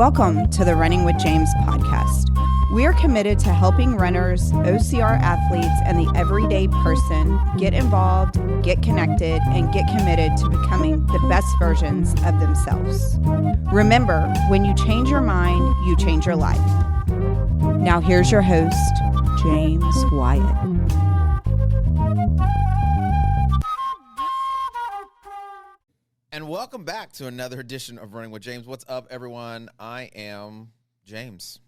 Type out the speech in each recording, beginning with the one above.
Welcome to the Running with James podcast. We are committed to helping runners, OCR athletes, and the everyday person get involved, get connected, and get committed to becoming the best versions of themselves. Remember, when you change your mind, you change your life. Now here's your host, James Wyatt. And welcome back to another edition of Running with James. What's up, everyone? I am James.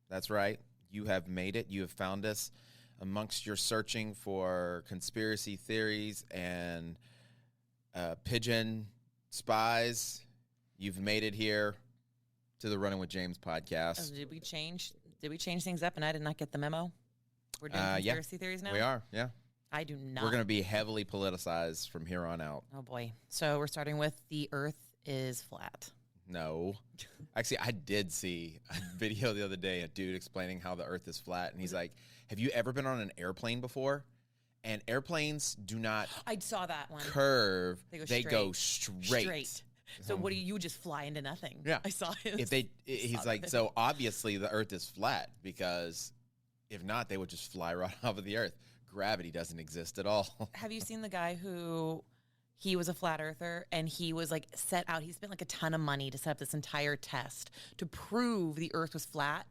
That's right. You have made it. You have found us amongst your searching for conspiracy theories and pigeon spies. You've made it here to the Running with James podcast. Did we change things up and I did not get the memo? We're doing conspiracy theories now? We are, yeah. I do not. We're going to be heavily politicized from here on out. Oh, boy. So we're starting with the earth is flat. No. Actually, I did see a video the other day, a dude explaining how the earth is flat. And he's like, have you ever been on an airplane before? And airplanes do not I saw that one. curve. They go straight. So what do you just fly into nothing? Yeah. I saw it. He's like, so obviously the earth is flat because if not, they would just fly right off of the earth. Gravity doesn't exist at all. Have you seen the guy who he was a flat earther and he was like he spent like a ton of money to set up this entire test to prove the earth was flat,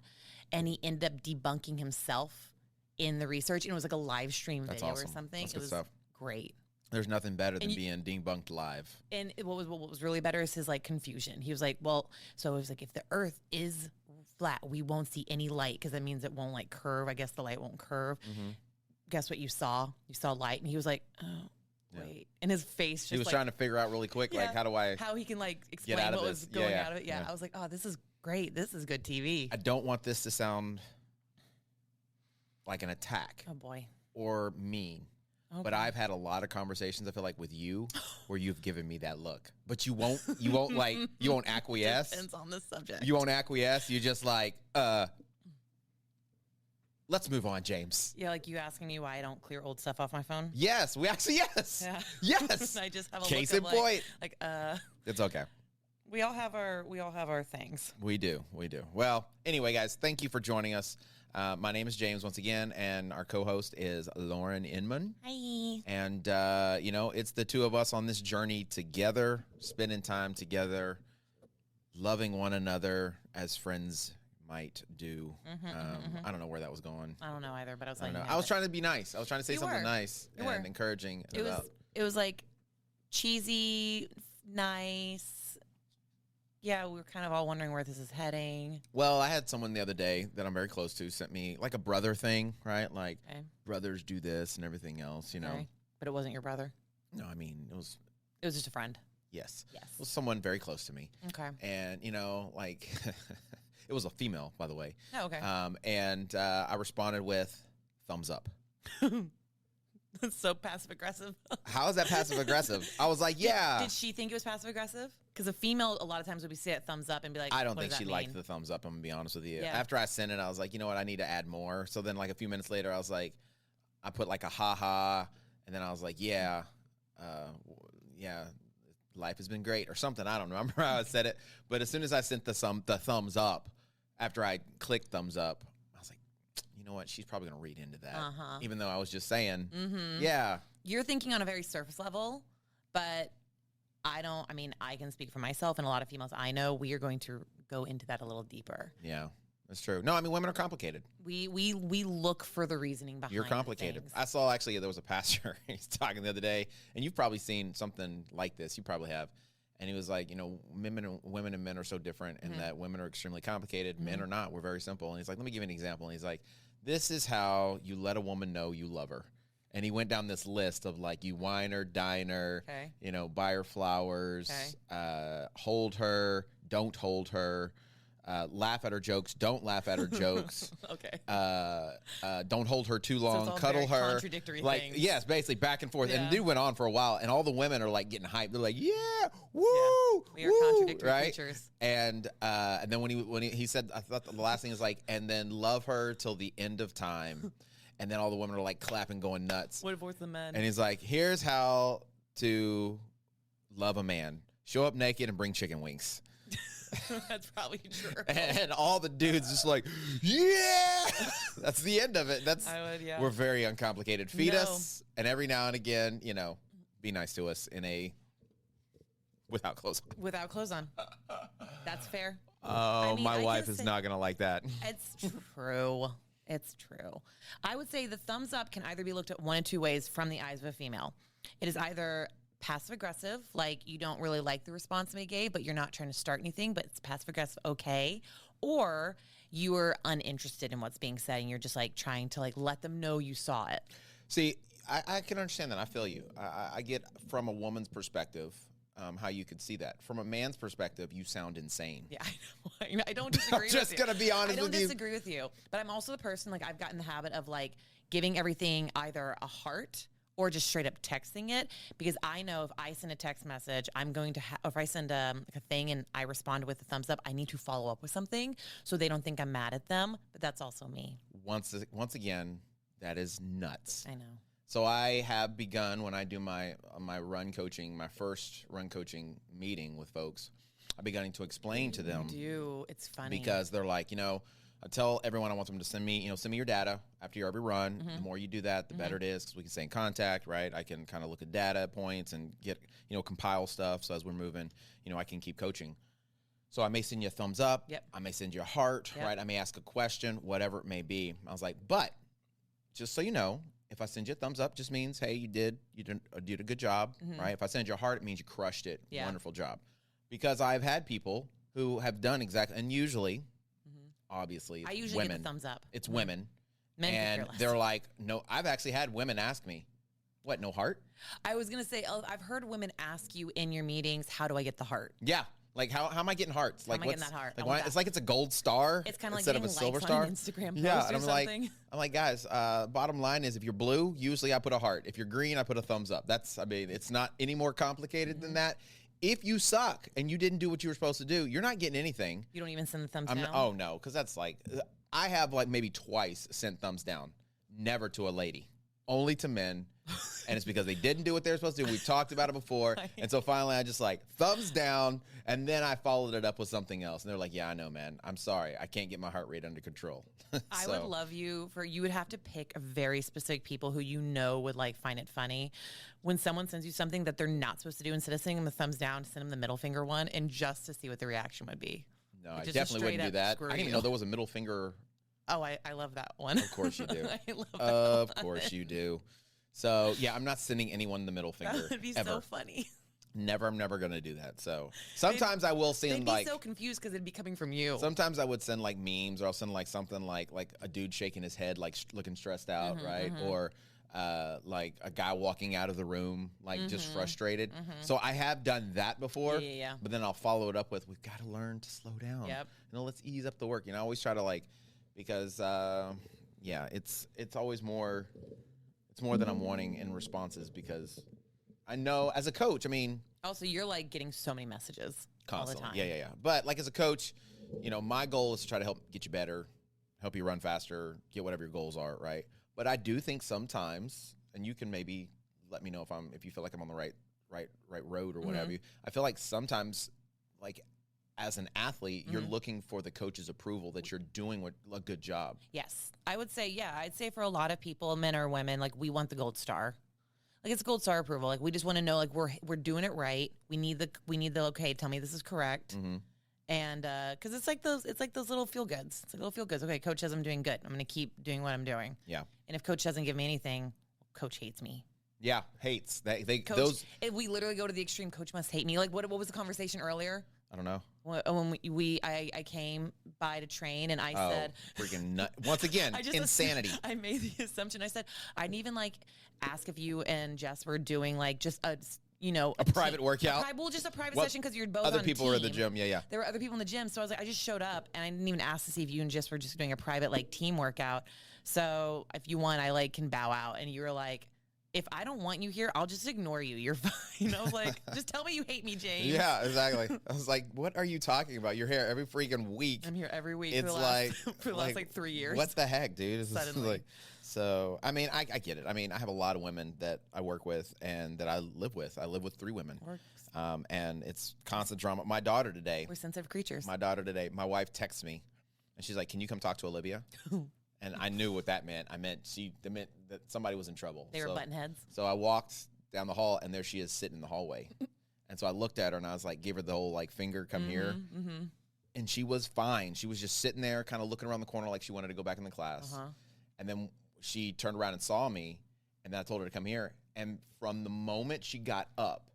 and he ended up debunking himself in the research, and it was like a live stream That's video awesome. or something. That's It good was stuff. great. There's nothing better than being debunked live. And what was really better is his like confusion. He was like, well, so it was like, if the earth is flat, we won't see any light because that means it won't like curve. I guess the light won't curve. Mm-hmm. Guess what you saw? You saw light. And he was like, oh, wait. Yeah. And his face just he was like, trying to figure out really quick, like, how he can like explain what was going out of it. Yeah. I was like, oh, this is great. This is good TV. I don't want this to sound like an attack. Oh, boy. Or mean. Okay. But I've had a lot of conversations, I feel like, with you where you've given me that look. But you won't acquiesce. Depends on the subject. You won't acquiesce. You just like, let's move on, James. Yeah, like you asking me why I don't clear old stuff off my phone? Yes. Yes. Yeah. Yes. I just have a case look in point. It's okay. We all have our things. We do. Well, anyway, guys, thank you for joining us. My name is James once again, and our co-host is Lauren Inman. Hi. And, it's the two of us on this journey together, spending time together, loving one another as friends might do. I don't know where that was going. I don't know either, but I was like, I was trying to be nice. I was trying to say something nice and encouraging. It was like cheesy, nice. Yeah, we were kind of all wondering where this is heading. Well, I had someone the other day that I'm very close to sent me like a brother thing, right? Like brothers do this and everything else, you know. But it wasn't your brother? No, I mean, it was just a friend. Yes. It was someone very close to me. Okay. And, like it was a female, by the way. Oh, okay. And I responded with thumbs up. That's so passive aggressive. How is that passive aggressive? I was like, yeah. Did she think it was passive aggressive? Because a female, a lot of times would be say it thumbs up and be like, I don't think she liked the thumbs up. I'm gonna be honest with you. Yeah. After I sent it, I was like, you know what? I need to add more. So then, like a few minutes later, I was like, I put like a ha, and then I was like, yeah, life has been great or something. I don't remember how I said it, but as soon as I sent the thumbs up, after I clicked thumbs up, I was like, you know what? She's probably gonna read into that, even though I was just saying, yeah. You're thinking on a very surface level, but I can speak for myself and a lot of females I know. We are going to go into that a little deeper. Yeah, that's true. No, I mean, women are complicated. We look for the reasoning behind. You're complicated. I saw actually there was a pastor. He's talking the other day, and you've probably seen something like this. You probably have. And he was like, women and men are so different, and that women are extremely complicated. Men are not. We're very simple. And he's like, let me give you an example. And he's like, this is how you let a woman know you love her. And he went down this list of like, you wine her, dine her, buy her flowers, hold her, don't hold her, laugh at her jokes, don't laugh at her jokes. Don't hold her too long, so cuddle her. Contradictory like, things. yes, basically back and forth. Yeah. And the dude went on for a while, and all the women are like getting hyped. They're like, yeah, woo, we are contradictory creatures. And then when he said, I thought the last thing is like, and then love her till the end of time. And then all the women are like clapping, going nuts. What about the men? And he's like, here's how to love a man. Show up naked and bring chicken wings. That's probably true. And all the dudes just like, yeah, that's the end of it. I would, yeah. We're very uncomplicated. Feed No. us, and every now and again, be nice to us without clothes on. Without clothes on. That's fair. Oh, mean, my I wife gotta is say- not gonna like that. It's true. It's true. I would say the thumbs up can either be looked at one of two ways from the eyes of a female. It is either passive aggressive, like you don't really like the response they gave, but you're not trying to start anything, but it's passive aggressive, okay. Or you are uninterested in what's being said and you're just like trying to like let them know you saw it. See, I can understand that. I feel you. I get from a woman's perspective how you could see that. From a man's perspective, you sound insane. Yeah, I know. I don't disagree with you. just gonna be honest I don't with you. disagree with you. But I'm also the person, like, I've gotten the habit of, like, giving everything either a heart or just straight up texting it. Because I know if I send a text message, I'm going to if I send like a thing and I respond with a thumbs up, I need to follow up with something so they don't think I'm mad at them. But that's also me. Once again, that is nuts. I know. So I have begun when I do my run coaching, my first run coaching meeting with folks, I've begun to explain to them It's funny. because they're like, I tell everyone I want them to send me your data after your every run. Mm-hmm. The more you do that, the better it is because we can stay in contact, right? I can kind of look at data points and get, compile stuff. So as we're moving, I can keep coaching. So I may send you a thumbs up. Yep. I may send you a heart, Yep. right? I may ask a question, whatever it may be. I was like, but just so you know, if I send you a thumbs up, just means, hey, you did a good job, right? If I send you a heart, it means you crushed it. Yeah. Wonderful job. Because I've had people who have done exactly, and usually, obviously, I it's usually women. get the thumbs up. It's women. Men could care And less. they're like, no, I've actually had women ask me, what, no heart? I was going to say, I've heard women ask you in your meetings, how do I get the heart? Yeah. Like, how am I getting hearts? Like, am I getting that heart? Like, I want why, that. it's like it's a gold star It's kind of like instead of getting a silver likes star. on an Instagram post Yeah, or and I'm something. like, guys, bottom line is if you're blue, usually I put a heart. If you're green, I put a thumbs up. It's not any more complicated than that. If you suck and you didn't do what you were supposed to do, you're not getting anything. You don't even send the thumbs I'm down? not, oh no, because that's like, I have like maybe twice sent thumbs down, never to a lady, only to men. And it's because they didn't do what they were supposed to do. We've talked about it before. And so finally I just like thumbs down. And then I followed it up with something else. And they're like, yeah, I know, man. I'm sorry. I can't get my heart rate under control. I So, would love you would have to pick a very specific people who would like find it funny. When someone sends you something that they're not supposed to do, instead of sending them the thumbs down, send them the middle finger one and just to see what the reaction would be. No, I Just a definitely wouldn't do straight that. up screw I didn't even you. know there was a middle finger. Oh, I love that one. Of course you do. I love that Of one. course you do. So yeah, I'm not sending anyone the middle finger. That would be ever. so funny. I'm never going to do that. So sometimes I will They'd send be like, so confused because it'd be coming from you. sometimes I would send like memes, or I'll send like something like a dude shaking his head, like looking stressed out, right? Or like a guy walking out of the room, like just frustrated. So I have done that before. Yeah. But then I'll follow it up with, we've got to learn to slow down. Yep. Let's ease up the work. I always try to like, because it's always more. It's more than I'm wanting in responses, because I know as a coach, I mean, Also, you're like getting so many messages constantly. all the time. Yeah. But like as a coach, my goal is to try to help get you better, help you run faster, get whatever your goals are, right? But I do think sometimes, and you can maybe let me know if you feel like I'm on the right road or whatever. I feel like sometimes, like as an athlete, you're looking for the coach's approval that you're doing a good job. Yes. I would say, I'd say for a lot of people, men or women, like we want the gold star. Like it's gold star approval. Like we just want to know, like we're doing it right. We need the okay. Tell me this is correct. And because it's like those little feel goods. It's like little feel goods. Okay, coach says I'm doing good. I'm going to keep doing what I'm doing. Yeah. And if coach doesn't give me anything, coach hates me. Yeah, hates. Coach, we literally go to the extreme. Coach must hate me. Like what was the conversation earlier? I don't know. When I came by to train and I Oh, said, freaking nut. Once again, I just insanity. I made the assumption. I said I didn't even like ask if you and Jess were doing like just a private workout? Just a private Well, session because you're both Other on people team. were in the gym. Yeah. There were other people in the gym, so I was like, I just showed up and I didn't even ask to see if you and Jess were just doing a private like team workout. So if you want, I like can bow out. And you were like, if I don't want you here, I'll just ignore you. You're fine. I was like, just tell me you hate me, James. Yeah, exactly. I was like, what are you talking about? You're here every freaking week. I'm here every week It's for the last, for the last 3 years. What the heck, dude? It's just Suddenly. So, I mean, I get it. I mean, I have a lot of women that I work with and that I live with. I live with 3 women. And it's constant drama. My daughter today. We're sensitive creatures. My wife texts me, and she's like, "Can you come talk to Olivia?" And I knew what that meant. That meant that somebody was in trouble. They were button heads. So I walked down the hall, and there she is sitting in the hallway. And so I looked at her, and I was like, gave her the whole like finger, come here. Mm-hmm. And she was fine. She was just sitting there, kind of looking around the corner like she wanted to go back in the class. And then she turned around and saw me, and then I told her to come here. And from the moment she got up,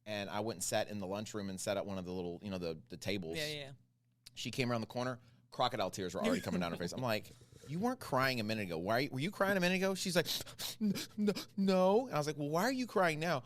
and I went and sat in the lunchroom and sat at one of the little, the tables. Yeah. She came around the corner. Crocodile tears were already coming down her face. I'm like, you weren't crying a minute ago. Were you crying a minute ago? She's like, no. And I was like, well, why are you crying now?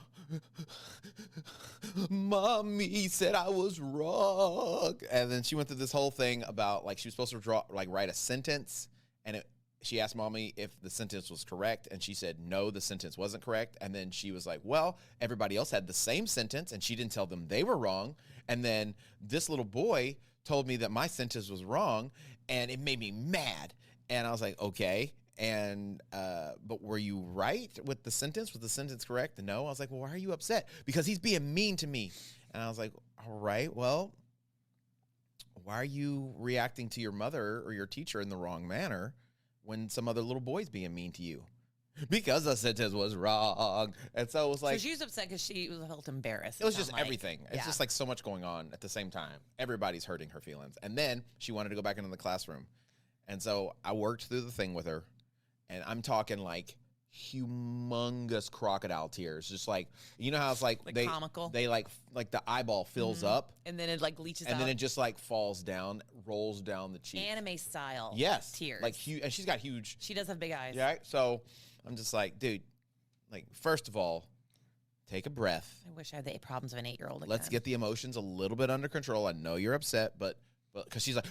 Mommy said I was wrong. And then she went through this whole thing about like she was supposed to write a sentence, and she asked Mommy if the sentence was correct, and she said no, the sentence wasn't correct. And then she was like, well, everybody else had the same sentence, and she didn't tell them they were wrong. And then this little boy told me that my sentence was wrong, and it made me mad. And I was like, okay. And, but were you right with the sentence? Was the sentence correct? No. I was like, well, why are you upset? Because he's being mean to me. And I was like, all right, well, why are you reacting to your mother or your teacher in the wrong manner when some other little boy's being mean to you? Because the sentence was wrong. And so it was like. So she was upset because she felt embarrassed. It was just everything. It's just like so much going on at the same time. Everybody's hurting her feelings. And then she wanted to go back into the classroom. And so I worked through the thing with her. And I'm talking like humongous crocodile tears. Just like, you know how it's like they comical. They like the eyeball fills up. And then it like leaches out. And then it just like falls down, rolls down the cheek. Anime style. Yes. Tears. Like huge. And she's got huge. She does have big eyes. Yeah. So I'm just like, dude, like, first of all, take a breath. I wish I had the problems of an 8-year-old again. Let's get the emotions a little bit under control. I know you're upset, but because she's like,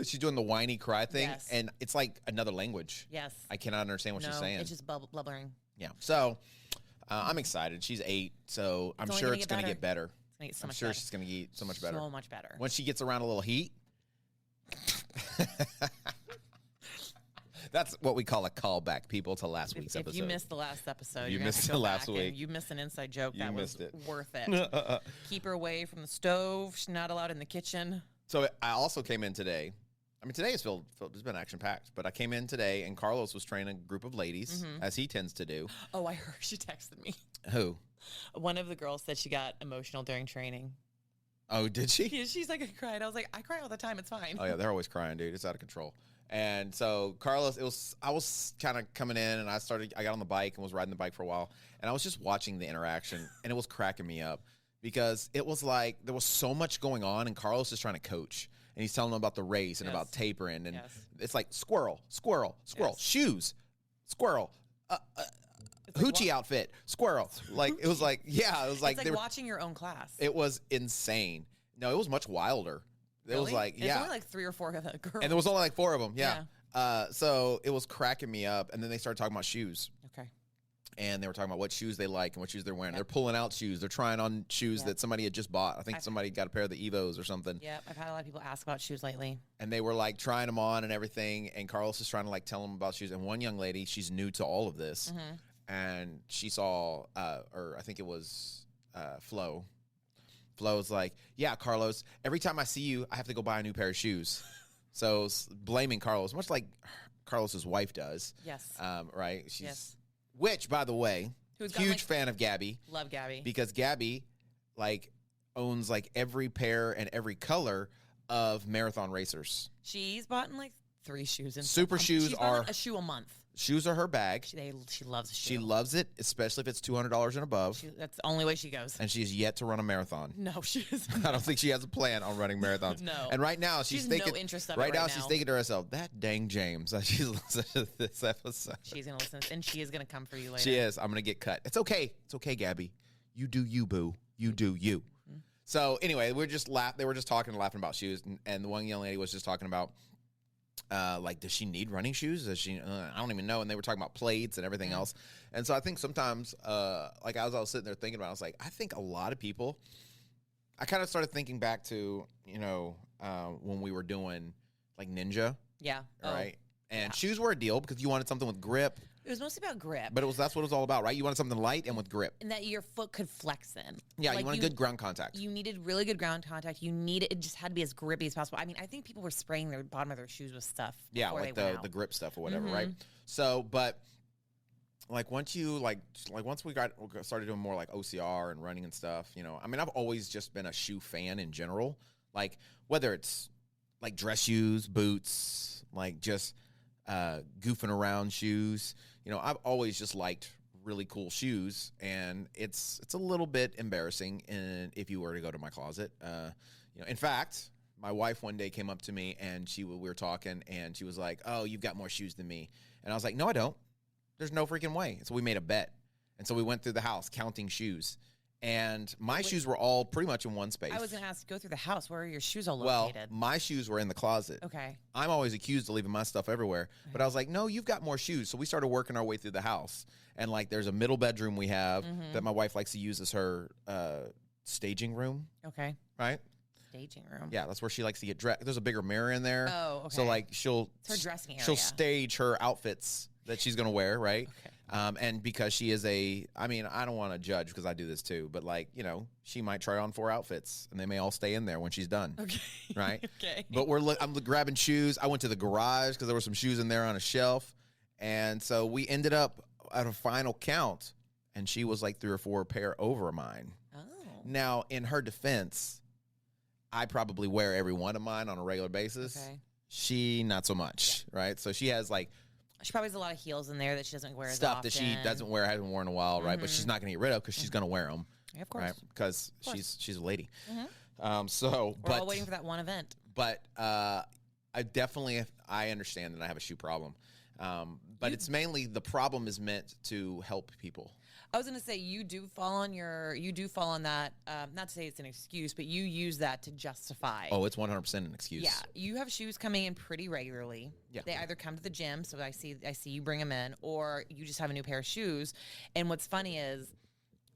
she's doing the whiny cry thing, Yes. and it's like another language. Yes. I cannot understand what she's saying. It's just blubbering. Yeah. So I'm excited. She's 8, so I'm only sure gonna it's get going to get better. It's gonna get so I'm much sure better. she's going to get so much better. So much better. Once she gets around a little heat. That's what we call a callback, people, to last week's episode. If you missed the last episode, You you're missed gonna have to the go last back and week. You missed an inside joke. You That missed was it. worth it. Keep her away from the stove. She's not allowed in the kitchen. So I also came in today. I mean, today is filled it's been action-packed, but I came in today, and Carlos was training a group of ladies, as he tends to do. Oh, I heard. She texted me. Who? One of the girls said she got emotional during training. Oh, did she? She's like, I cried. I was like, I cry all the time. It's fine. Oh, yeah, they're always crying, dude. It's out of control. And so Carlos, I was kind of coming in, and I got on the bike and was riding the bike for a while, and I was just watching the interaction, and it was cracking me up because it was like there was so much going on, and Carlos is trying to coach, and he's telling them about the race and about tapering, and it's like squirrel, shoes, squirrel, hoochie outfit, squirrel. Like it was like, yeah, it was like it's like watching your own class. It was insane. No, it was much wilder. It was like, There's only like 3 or 4 of the girls. And there was only like 4 of them, yeah. So it was cracking me up. And then they started talking about shoes. Okay. And they were talking about what shoes they like and what shoes they're wearing. They're pulling out shoes. They're trying on shoes that somebody had just bought. I think somebody got a pair of the Evos or something. Yep, I've had a lot of people ask about shoes lately. And they were like trying them on and everything. And Carlos is trying to like tell them about shoes. And one young lady, she's new to all of this. And she saw, or I think it was Flo. Flo's like, yeah, Carlos, every time I see you, I have to go buy a new pair of shoes. So blaming Carlos, much like Carlos's wife does. Yes. Right? Which, by the way, huge fan of Gabby. Love Gabby. Because Gabby, like, owns, like, every pair and every color of Marathon Racers. She's bought like 3 shoes. Super shoes are a shoe a month. Shoes are her bag. She loves a shoe. She loves it, especially if it's $200 and above. That's the only way she goes. And she's yet to run a marathon. No, she isn't. I don't think she has a plan on running marathons. No. And right now, she's thinking. No interest of right it now, right she's now. thinking to herself, "That dang James." She's listening to this episode. She's gonna listen, and she is gonna come for you later. She is. I'm gonna get cut. It's okay. It's okay, Gabby. You do you, boo. You do you. So anyway, we were just They were just talking and laughing about shoes, and the one young lady was just talking about. Like, does she need running shoes? Does she? I don't even know. And they were talking about plates and everything else. And so I think sometimes, like as I was sitting there thinking about it, I was like, I think a lot of people. I kind of started thinking back to when we were doing like Ninja. Yeah. Right. And shoes were a deal because you wanted something with grip, It was mostly about grip. but that's what it was all about, right? You wanted something light and with grip. And that your foot could flex in. Yeah, Like you wanted good ground contact. You needed really good ground contact. It just had to be as grippy as possible. I mean, I think people were spraying their bottom of their shoes with stuff. Yeah, before like they went the out. grip stuff or whatever, right? So, but like once you once we started doing more like OCR and running and stuff, you know, I mean, I've always just been a shoe fan in general. Like whether it's like dress shoes, boots, like just goofing around shoes. You know, I've always just liked really cool shoes, and it's a little bit embarrassing if you were to go to my closet. You know, in fact, my wife one day came up to me and we were talking, and she was like, "Oh, you've got more shoes than me," and I was like, "No, I don't. There's no freaking way." So we made a bet, and so we went through the house counting shoes. And my shoes were all pretty much in one space. I was going to ask, go through the house. Where are your shoes all Well, located? my shoes were in the closet. Okay. I'm always accused of leaving my stuff everywhere. But I was like, no, you've got more shoes. So we started working our way through the house. And like there's a middle bedroom we have that my wife likes to use as her staging room, Okay. right? Staging room. Yeah, that's where she likes to get dressed. There's a bigger mirror in there. Oh, okay. So like It's her dressing she'll area. stage her outfits that she's going to wear, right? Okay. And because she is I mean, I don't want to judge because I do this too, but like, you know, she might try on 4 outfits and they may all stay in there when she's done. Okay. Right? Okay. But I'm grabbing shoes. I went to the garage because there were some shoes in there on a shelf. And so we ended up at a final count, and she was like 3 or 4 pair over mine. Oh. Now, in her defense, I probably wear every one of mine on a regular basis. Okay. She, not so much, right? So she has like She probably has a lot of heels in there that she doesn't wear as stuff often. that she doesn't wear, hasn't worn in a while, right? But she's not going to get rid of because she's going to wear them, Yeah, of course. right? Because she's a lady. We're all waiting for that one event. But I understand that I have a shoe problem. But it's mainly the problem is meant to help people. I was going to say you do fall on that. Not to say it's an excuse, but you use that to justify. Oh, it's 100% an excuse. Yeah, you have shoes coming in pretty regularly. Yeah. They either come to the gym, so I see you bring them in, or you just have a new pair of shoes. And what's funny is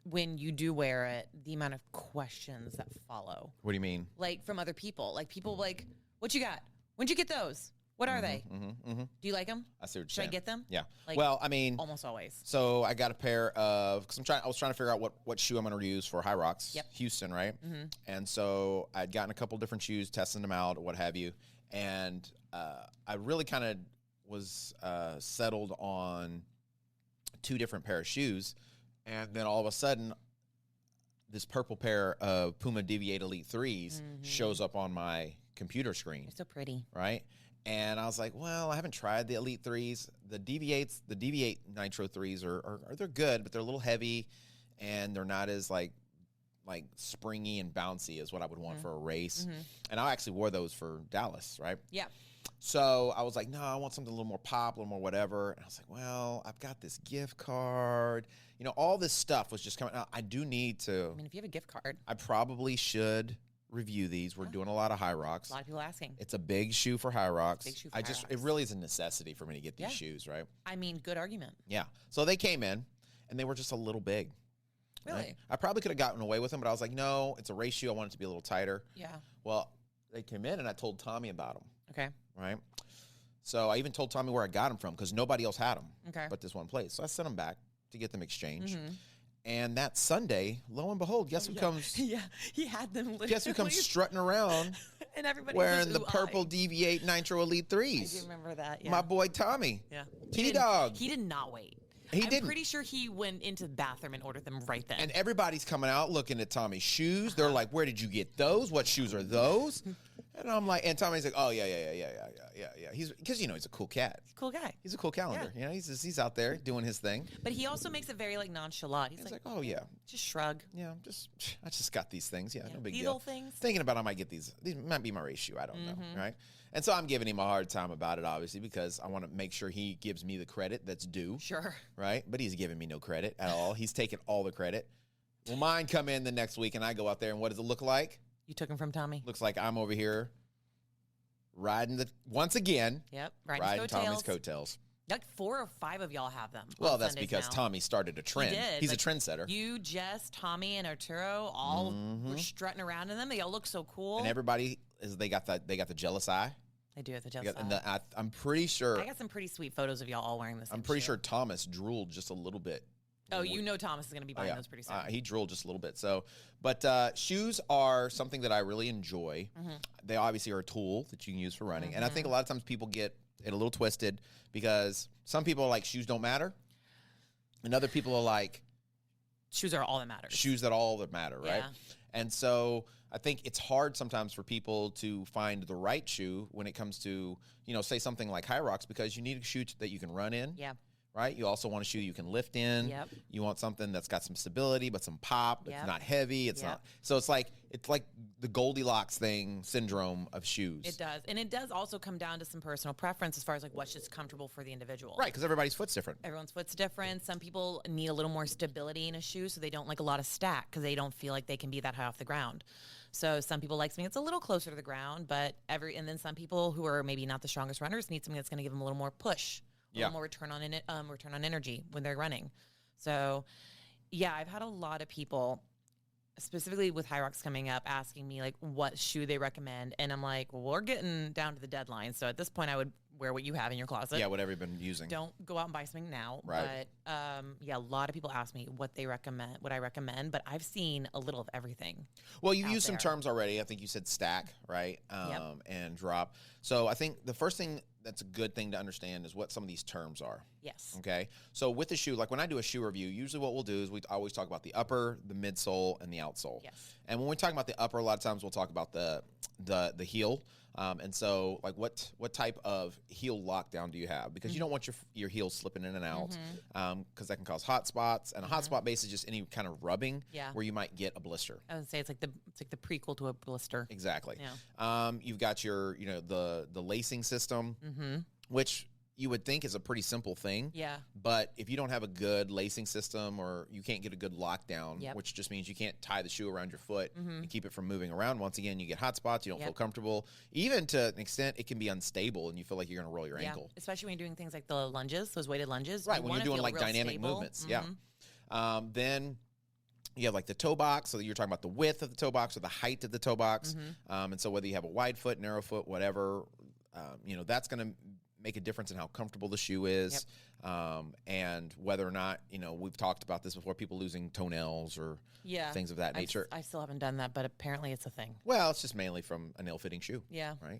when you do wear it, the amount of questions that follow, What do you mean? like from other people, like people like, "What you got? When'd you get those? What are they? Do you like them? I see what you're Should I saying. get them?" Yeah. Like, well, I mean, almost always. so I got a pair of because I was trying to figure out what shoe I'm going to use for High Rocks, Yep. Houston, right? And so I'd gotten a couple different shoes, testing them out, what have you, and I really kind of was settled on 2 different pair of shoes, and then all of a sudden, this purple pair of Puma Deviate Elite 3s shows up on my computer screen, They're so pretty. right? And I was like, well, I haven't tried the Elite 3s. The Deviate Nitro 3s are they're good, but they're a little heavy, and they're not as like springy and bouncy as what I would want for a race. And I actually wore those for Dallas, right? Yeah. So I was like, no, I want something a little more pop, a little more whatever. And I was like, well, I've got this gift card. You know, all this stuff was just coming out. I do need to. I mean, if you have a gift card, I probably should review these. We're doing a lot of High Rocks. a lot of people asking. It's a big shoe for High Rocks. Big shoe for It High Rocks. really is a necessity for me to get these Yeah. shoes, right? I mean, good argument. Yeah. So they came in, and they were just a little big. Really? Right? I probably could have gotten away with them, but I was like, no, it's a race shoe. I want it to be a little tighter. Yeah. Well, they came in, and I told Tommy about them, Okay. right? So I even told Tommy where I got them from because nobody else had them Okay. but this one place. So I sent them back to get them exchanged. And that Sunday, lo and behold, guess who comes? Yeah, he had them literally. Guess who comes strutting around and everybody wearing was the ooh, purple I. Deviate Nitro Elite I 3s? do remember that. Yeah. My boy Tommy. Yeah. T-Dog. He did not wait. He I'm didn't. pretty sure he went into the bathroom and ordered them right then. And everybody's coming out looking at Tommy's shoes. They're like, where did you get those? What shoes are those? And I'm like, and Tommy's like, oh, yeah. He's, because, you know, he's a cool cat. Cool guy. He's a cool calendar. You know, he's out there doing his thing. But he also makes it very like nonchalant. He's He's like, like, oh, yeah. just shrug. Yeah, I just got these things. Yeah, no big These deal. little things. Thinking about I might get these. These might be my race shoe. I don't know, right? And so I'm giving him a hard time about it, obviously, because I want to make sure he gives me the credit that's due, Sure. right? But he's giving me no credit at all. He's taking all the credit. Well, mine come in the next week, and I go out there, and what does it look like? You took him from Tommy. Looks like I'm over here riding once again, Yep. riding Tommy's coattails. Like 4 or 5 of y'all have them. Well, on that's Sundays because now. Tommy started a trend. did, He's like, a trendsetter. You, Jess, Tommy, and Arturo all were strutting around in them. They all look so cool. And everybody they got the jealous eye. I do at the jail Yeah, cell. and I'm pretty sure. I got some pretty sweet photos of y'all all wearing the same I'm pretty shoe. sure Thomas drooled just a little bit. Oh, you know Thomas is going to be buying those pretty soon. He drooled just a little bit. So, but shoes are something that I really enjoy. Mm-hmm. They obviously are a tool that you can use for running. And I think a lot of times people get it a little twisted because some people are like, shoes don't matter. And other people are like, Shoes are all that matters. shoes that matter, right? Yeah. And so I think it's hard sometimes for people to find the right shoe when it comes to, say something like High Rocks, because you need a shoe that you can run in. Yeah. Right? You also want a shoe you can lift in. Yep. You want something that's got some stability, but some pop. Yep. It's not heavy. It's Yep. not. So it's like the Goldilocks syndrome of shoes. It does. And it does also come down to some personal preference as far as like what's just comfortable for the individual. Right, because everybody's foot's different. Everyone's foot's different. Some people need a little more stability in a shoe, so they don't like a lot of stack because they don't feel like they can be that high off the ground. So some people like something that's a little closer to the ground, and then some people who are maybe not the strongest runners need something that's going to give them a little more push, a little more return on energy when they're running. So, yeah, I've had a lot of people, specifically with High Rocks coming up, asking me like what shoe they recommend, and I'm like, well, we're getting down to the deadline. So at this point, I would wear what you have in your closet. Yeah, whatever you've been using. Don't go out and buy something now. Right. But yeah, a lot of people ask me what I recommend, but I've seen a little of everything. Well, you've out used some there. terms already. I think you said stack, right? Yep. And drop. So I think the first thing that's a good thing to understand is what some of these terms are. Yes. Okay. So with the shoe, like when I do a shoe review, usually what we'll do is we always talk about the upper, the midsole, and the outsole. Yes. And when we're talking about the upper, a lot of times we'll talk about the heel. And so, like, what type of heel lockdown do you have? Because you don't want your heels slipping in and out, because that can cause hot spots. And a hot spot base is just any kind of rubbing Yeah. where you might get a blister. I would say it's like the prequel to a blister. Exactly. Yeah. You've got your, the lacing system, which you would think is a pretty simple thing. Yeah. But if you don't have a good lacing system, or you can't get a good lockdown, Yep. which just means you can't tie the shoe around your foot and keep it from moving around, once again, you get hot spots, you don't feel comfortable. Even to an extent, it can be unstable and you feel like you're going to roll your ankle. Especially when you're doing things like the lunges, those weighted lunges. Right, You when wanna you're doing feel like real dynamic stable. movements. Yeah. Then you have like the toe box. So you're talking about the width of the toe box or the height of the toe box. And so whether you have a wide foot, narrow foot, whatever, that's going to make a difference in how comfortable the shoe is. And whether or not, we've talked about this before, people losing toenails or things of that nature. I still haven't done that, but apparently it's a thing. Well, it's just mainly from an ill-fitting shoe. Yeah. Right.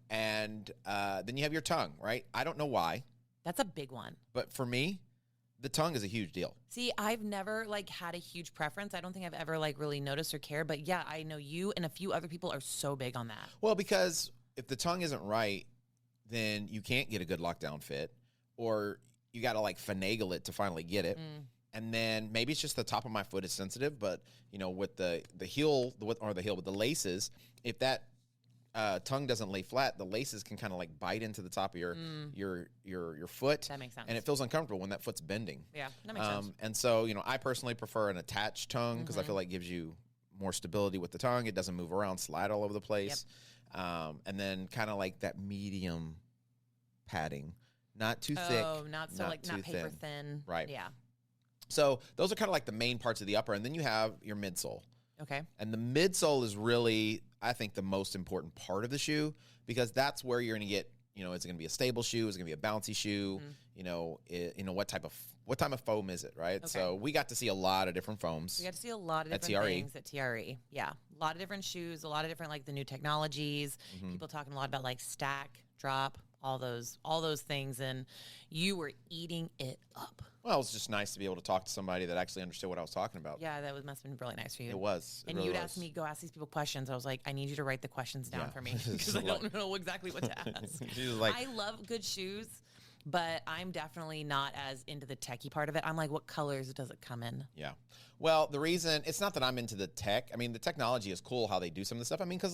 And then you have your tongue, right? I don't know why, That's a big one. but for me, the tongue is a huge deal. See, I've never had a huge preference. I don't think I've ever really noticed or cared, but yeah, I know you and a few other people are so big on that. Well, because if the tongue isn't right, then you can't get a good lockdown fit, or you got to finagle it to finally get it. And then maybe it's just the top of my foot is sensitive, but with the heel, with the laces, if that tongue doesn't lay flat, the laces can kind of bite into the top of your foot. That makes sense. And it feels uncomfortable when that foot's bending. Yeah, that makes sense. And so, I personally prefer an attached tongue because I feel like it gives you more stability with the tongue. It doesn't move around, slide all over the place. And then kind of that medium padding, not too thick. Oh, not so not paper thin. Right. Yeah. So those are kind of the main parts of the upper. And then you have your midsole. Okay. And the midsole is really, I think, the most important part of the shoe, because that's where you're going to get, is it going to be a stable shoe? Is it going to be a bouncy shoe? What type of foam is it, right? Okay. So we got to see a lot of different foams. We got to see a lot of At different TRE. things at TRE. Yeah. A lot of different shoes, a lot of different the new technologies. People talking a lot about stack, drop, all those things, and you were eating it up. Well, it was just nice to be able to talk to somebody that actually understood what I was talking about. Yeah, that must have been really nice for you. It was. It And really you'd was. ask me, go ask these people questions. I was like, I need you to write the questions down Yeah. for me because I don't know exactly what to ask. She was like, I love good shoes, but I'm definitely not as into the techie part of it. I'm like, what colors does it come in? yeah. Well, the reason, it's not that I'm into the tech. I mean, the technology is cool how they do some of the stuff. I mean, because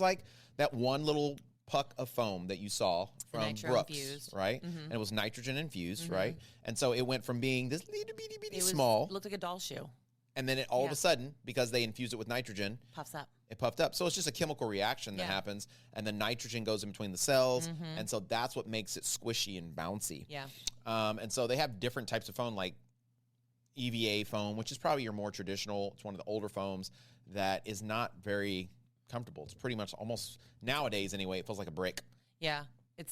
that one little puck of foam that you saw from nitro Brooks, infused. right? And it was nitrogen infused, right? And so it went from being this little bitty It small, looked like a doll shoe. and then all of a sudden, because they infused it with nitrogen, Puffs up. it puffed up. So it's just a chemical reaction that Yeah. happens, and the nitrogen goes in between the cells, and so that's what makes it squishy and bouncy. Yeah. And so they have different types of foam, like EVA foam, which is probably your more traditional. It's one of the older foams that is not very comfortable. It's pretty much almost, nowadays anyway, it feels like a brick. Yeah. It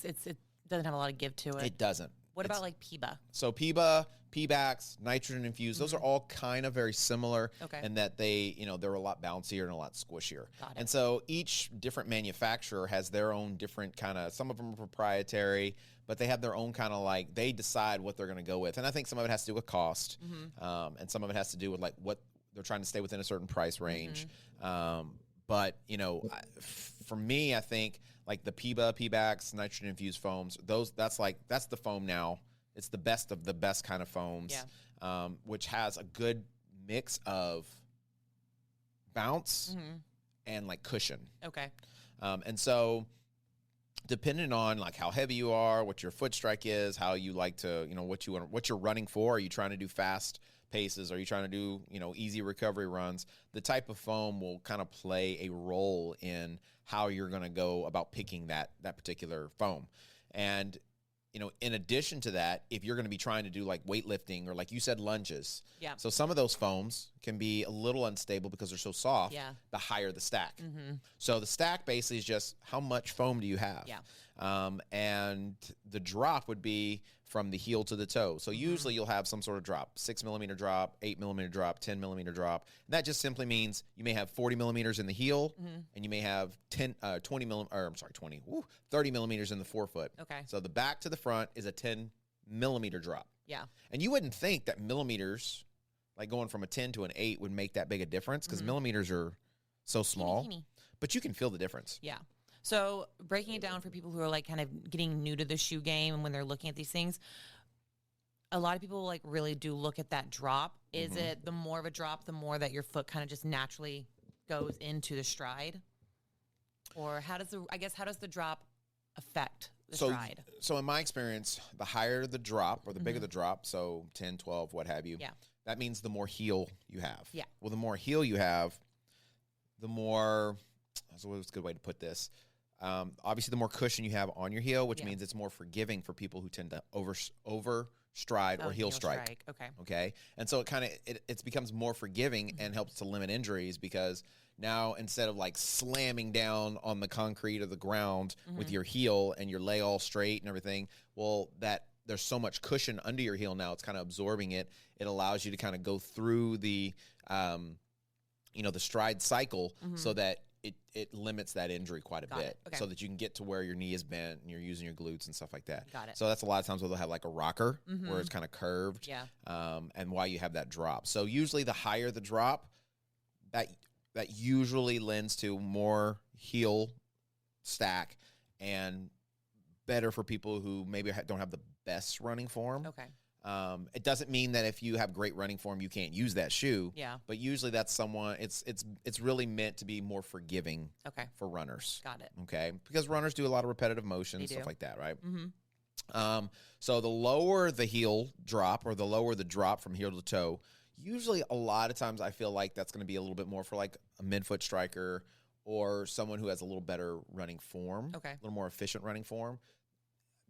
doesn't have a lot of give to it. It doesn't. What about like PIBA? So PIBA, PBACs, nitrogen infused, those are all kind of very similar Okay. in that they, they're a lot bouncier and a lot squishier. Got it. And so each different manufacturer has their own different kind of, some of them are proprietary, but they have their own kind of like, they decide what they're going to go with. And I think some of it has to do with cost, and some of it has to do with like what they're trying to stay within a certain price range. But, for me, I think like the PIBA, PBACs, nitrogen infused foams, that's the foam now. It's the best of the best kind of foams, which has a good mix of bounce and like cushion. Okay. And so depending on like how heavy you are, what your foot strike is, how you like to, what you're running for, are you trying to do fast paces? Are you trying to do, easy recovery runs? The type of foam will kind of play a role in how you're going to go about picking that particular foam. And, in addition to that, if you're going to be trying to do like weightlifting or like you said, lunges. Yeah. So some of those foams can be a little unstable because they're so soft. Yeah. The higher the stack. So the stack basically is just how much foam do you have? Yeah. And the drop would be from the heel to the toe. So usually you'll have some sort of drop, 6 millimeter drop, 8 millimeter drop, 10 millimeter drop. And that just simply means you may have 40 millimeters in the heel and you may have 30 millimeters in the forefoot. Okay. So the back to the front is a 10 millimeter drop. Yeah. And you wouldn't think that millimeters, like going from a 10 to an 8 would make that big a difference because millimeters are so small, but you can feel the difference. Yeah. So breaking it down for people who are like kind of getting new to the shoe game and when they're looking at these things, a lot of people like really do look at that drop. Is it the more of a drop, the more that your foot kind of just naturally goes into the stride? Or how does the drop affect the stride? So in my experience, the higher the drop or the bigger the drop, so 10, 12, what have you, that means the more heel you have. Yeah. Well, the more heel you have, the more, that's a good way to put this. Obviously, the more cushion you have on your heel, which means it's more forgiving for people who tend to over stride or heel strike. Okay. And so it becomes more forgiving and helps to limit injuries because now instead of like slamming down on the concrete or the ground with your heel and your lay all straight and everything, well, that there's so much cushion under your heel now, it's kind of absorbing it. It allows you to kind of go through the, the stride cycle so that it limits that injury quite a bit so that you can get to where your knee is bent and you're using your glutes and stuff like that. Got it. So that's a lot of times where they'll have like a rocker where it's kind of curved and why you have that drop. So usually the higher the drop, that usually lends to more heel stack and better for people who maybe don't have the best running form. Okay. It doesn't mean that if you have great running form, you can't use that shoe. Yeah. But usually that's it's really meant to be more forgiving for runners. Got it. Okay. Because runners do a lot of repetitive motion, stuff like that, right? So the lower the heel drop or the lower the drop from heel to toe, usually a lot of times I feel like that's going to be a little bit more for like a midfoot striker or someone who has a little better running form, a little more efficient running form.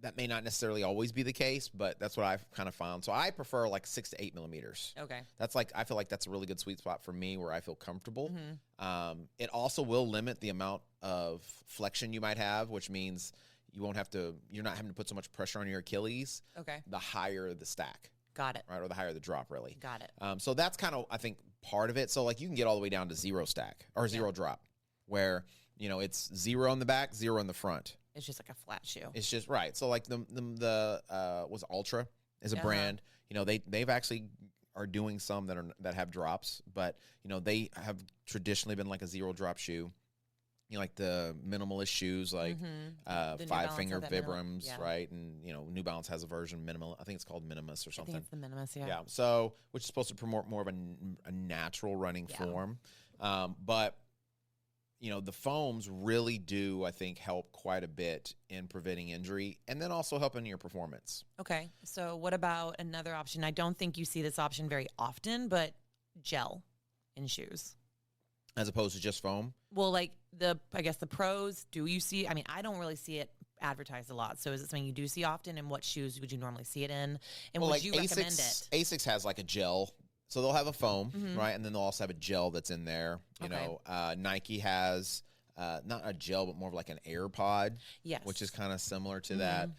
That may not necessarily always be the case, but that's what I've kind of found. So I prefer like 6 to 8 millimeters. Okay. That's like, I feel like that's a really good sweet spot for me where I feel comfortable. It also will limit the amount of flexion you might have, which means you're not having to put so much pressure on your Achilles. Okay. The higher the stack. Got it. Right. Or the higher the drop, really. Got it. So that's kind of, I think, part of it. So like you can get all the way down to zero stack or zero drop where, it's 0 on the back, 0 on the front. It's just like a flat shoe. It's just right. So like the was Ultra is a brand. They've actually are doing some that have drops, but they have traditionally been like a 0 drop shoe. Like the minimalist shoes, like 5 Finger Vibrams, right? And New Balance has a version minimal. I think it's called Minimus or something. I think it's the Minimus, yeah. Yeah. So which is supposed to promote more of a natural running form, but. The foams really do, I think, help quite a bit in preventing injury and then also helping your performance. Okay. So what about another option? I don't think you see this option very often, but gel in shoes. As opposed to just foam? Well, like I guess the pros, do you see? I mean, I don't really see it advertised a lot. So is it something you do see often? And what shoes would you normally see it in? And would you recommend it? ASICS has like a gel. So they'll have a foam, right? And then they'll also have a gel that's in there. Nike has not a gel, but more of like an air pod, Yes. which is kind of similar to that.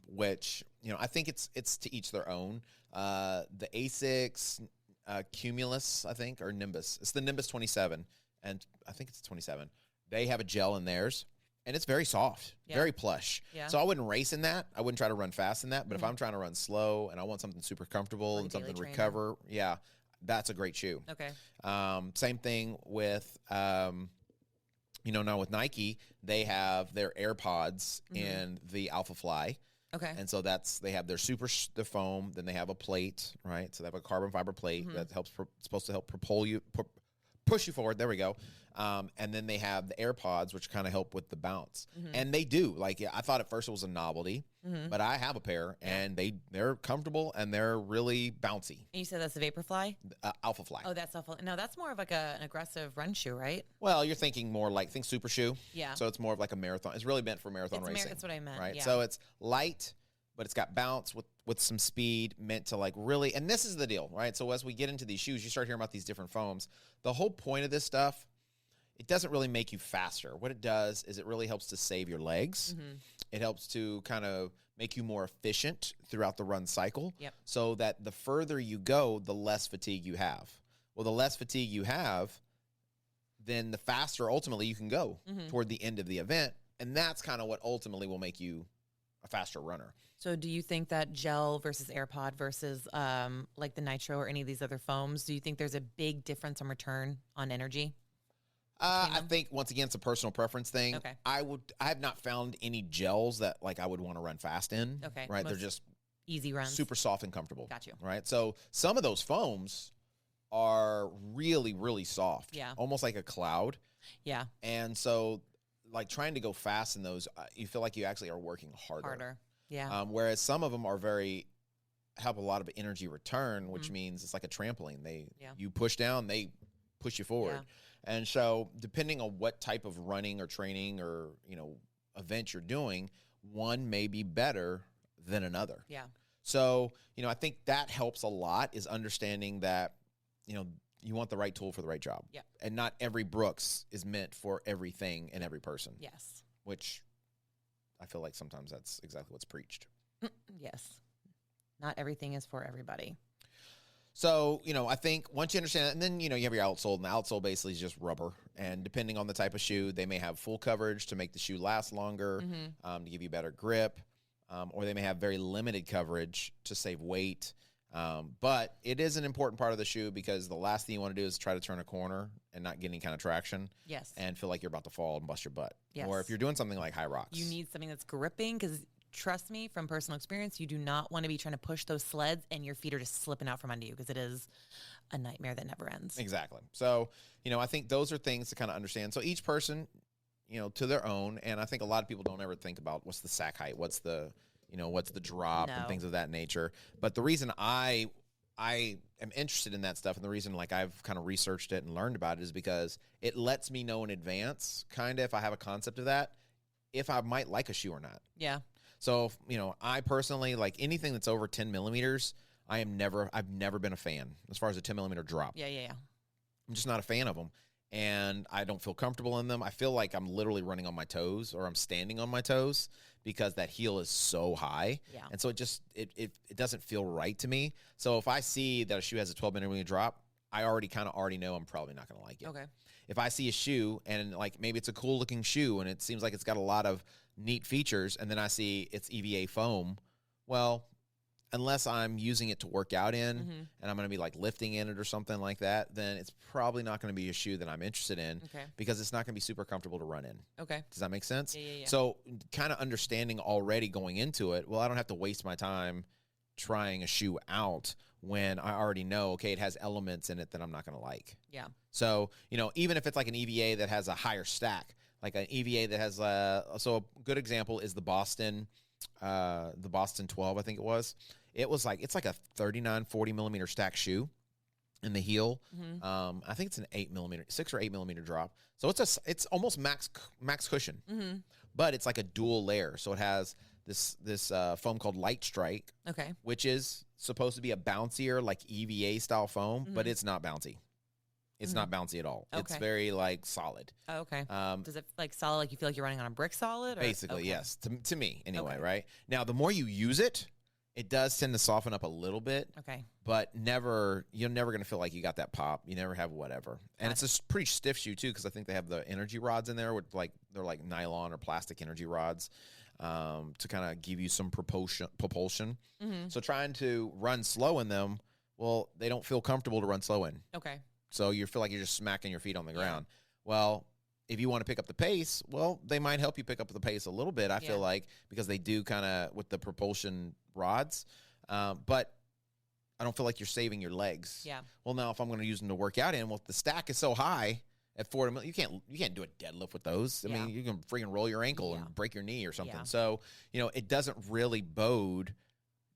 Which, you know, I think it's to each their own. The Asics Cumulus, I think, or Nimbus. It's the Nimbus 27, and I think it's 27. They have a gel in theirs, and it's very soft, very plush. Yeah. So I wouldn't race in that. I wouldn't try to run fast in that. But if I'm trying to run slow and I want something super comfortable Like and a daily something to trainer. recover, yeah, that's a great shoe. Okay. Same thing with, you know, now with Nike, they have their AirPods in the Alpha Fly. Okay. And so they have their the foam, then they have a plate, right? So they have a carbon fiber plate that helps, supposed to help push you forward. There we go. And then they have the AirPods, which kind of help with the bounce. And they do. Like, I thought at first it was a novelty, but I have a pair, and they're comfortable, and they're really bouncy. And you said that's the Vaporfly? Alpha Fly. Oh, that's awful. No, that's more of like an aggressive run shoe, right? Well, you're thinking more like, think Super Shoe. Yeah. So it's more of like a marathon. It's really meant for marathon racing. That's what I meant. Right. Yeah. So it's light, but it's got bounce with some speed, meant to like really, and this is the deal, right? So as we get into these shoes, you start hearing about these different foams. The whole point of this stuff, it doesn't really make you faster. What it does is it really helps to save your legs. It helps to kind of make you more efficient throughout the run cycle. Yep. So that the further you go, the less fatigue you have. Well, the less fatigue you have, then the faster ultimately you can go toward the end of the event. And that's kind of what ultimately will make you a faster runner. So do you think that gel versus AirPod versus like the Nitro or any of these other foams, do you think there's a big difference in return on energy? I think once again, it's a personal preference thing. Okay. I have not found any gels that like I would want to run fast in. Okay. Right. They're Most just easy runs. super soft and comfortable. Got you. Right. So some of those foams are really, really soft. Yeah. Almost like a cloud. Yeah. And so like trying to go fast in those, you feel like you actually are working harder. Yeah. Whereas some of them are have a lot of energy return, which means it's like a trampoline. You push down, they push you forward. Yeah. And so depending on what type of running or training or, you know, event you're doing, one may be better than another. Yeah. So, you know, I think that helps a lot, is understanding that, you know, you want the right tool for the right job. Yeah. And not every Brooks is meant for everything and every person. Yes. Which I feel like sometimes that's exactly what's preached. Yes. Not everything is for everybody. So, you know, I think once you understand that, and then, you know, you have your outsole, and the outsole basically is just rubber. And depending on the type of shoe, they may have full coverage to make the shoe last longer, to give you better grip, or they may have very limited coverage to save weight. But it is an important part of the shoe, because the last thing you want to do is try to turn a corner and not get any kind of traction. Yes. And feel like you're about to fall and bust your butt. Yes. Or if you're doing something like high rocks. You need something that's gripping, because trust me, from personal experience, you do not want to be trying to push those sleds and your feet are just slipping out from under you, because it is a nightmare that never ends. Exactly. So, you know, I think those are things to kind of understand. So each person, you know, to their own. And I think a lot of people don't ever think about what's the sack height, what's the drop and things of that nature. But the reason I am interested in that stuff, and the reason like I've kind of researched it and learned about it, is because it lets me know in advance, kind of, if I have a concept of that, if I might like a shoe or not. Yeah. So, you know, I personally, like anything that's over 10 millimeters, I've never been a fan as far as a 10 millimeter drop. Yeah. I'm just not a fan of them. And I don't feel comfortable in them. I feel like I'm literally running on my toes, or I'm standing on my toes, because that heel is so high. Yeah. And so it doesn't feel right to me. So if I see that a shoe has a 12 millimeter drop, I already know I'm probably not going to like it. Okay. If I see a shoe and like maybe it's a cool looking shoe and it seems like it's got a lot of neat features, and then I see it's EVA foam, well, unless I'm using it to work out in and I'm going to be like lifting in it or something like that, then it's probably not going to be a shoe that I'm interested in, because it's not going to be super comfortable to run in. Okay. Does that make sense? Yeah. So kind of understanding already going into it, well, I don't have to waste my time trying a shoe out when I already know, okay, it has elements in it that I'm not going to like. Yeah. So, you know, even if it's like an EVA that has a higher stack, like an EVA that has so a good example is the Boston 12, I think it was. It's like a 39, 40 millimeter stack shoe in the heel. I think it's an 6 or 8 millimeter drop. So it's almost max cushion, but it's like a dual layer. So it has this foam called Light Strike, Okay. which is supposed to be a bouncier, like EVA style foam, but it's not bouncy. It's not bouncy at all. It's Okay. very like solid. Oh, okay. Does it like solid? Like you feel like you're running on a brick solid? Or? Basically, Okay. yes. To me, anyway, Okay. right? Now, the more you use it, it does tend to soften up a little bit, Okay. but you're never going to feel like you got that pop. You never have whatever. And it's a pretty stiff shoe, too, because I think they have the energy rods in there with they're like nylon or plastic energy rods to kind of give you some propulsion. Mm-hmm. So trying to run slow in them, well, they don't feel comfortable to run slow in. Okay. So you feel like you're just smacking your feet on the Yeah. ground. Well, if you want to pick up the pace, well, they might help you pick up the pace a little bit, I feel like, because they do kind of with the propulsion rods. But I don't feel like you're saving your legs. Yeah. Well, now if I'm going to use them to work out in, well, the stack is so high at 40 million, you can't do a deadlift with those. I Yeah. mean, you can freaking roll your ankle Yeah. and break your knee or something. Yeah. So, it doesn't really bode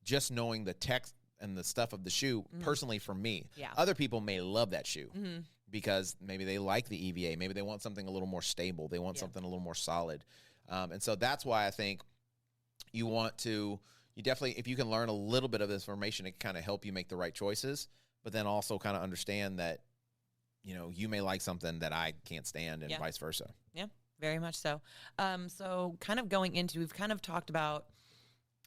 just knowing the text and the stuff of the shoe, personally for me. Yeah. Other people may love that shoe Mm-hmm. because maybe they like the EVA. Maybe they want something a little more stable. They want something a little more solid. And so that's why I think you definitely, if you can learn a little bit of this information, it can kind of help you make the right choices, but then also kind of understand that, you may like something that I can't stand and vice versa. Yeah, very much so. So kind of going into, we've kind of talked about,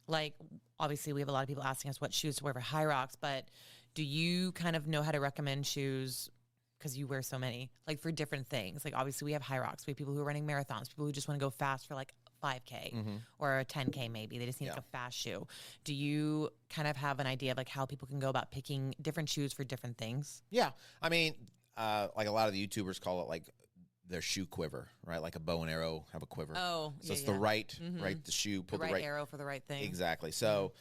like, obviously we have a lot of people asking us what shoes to wear for High Rocks, but do you kind of know how to recommend shoes, because you wear so many, like for different things? Like obviously we have High Rocks, we have people who are running marathons, people who just want to go fast for like 5K or a 10K maybe. They just need like a fast shoe. Do you kind of have an idea of like how people can go about picking different shoes for different things? Yeah. I mean, like a lot of the YouTubers call it like their shoe quiver, right? Like a bow and arrow have a quiver. Oh, So it's the right the shoe, the right arrow for the right thing. Exactly. So,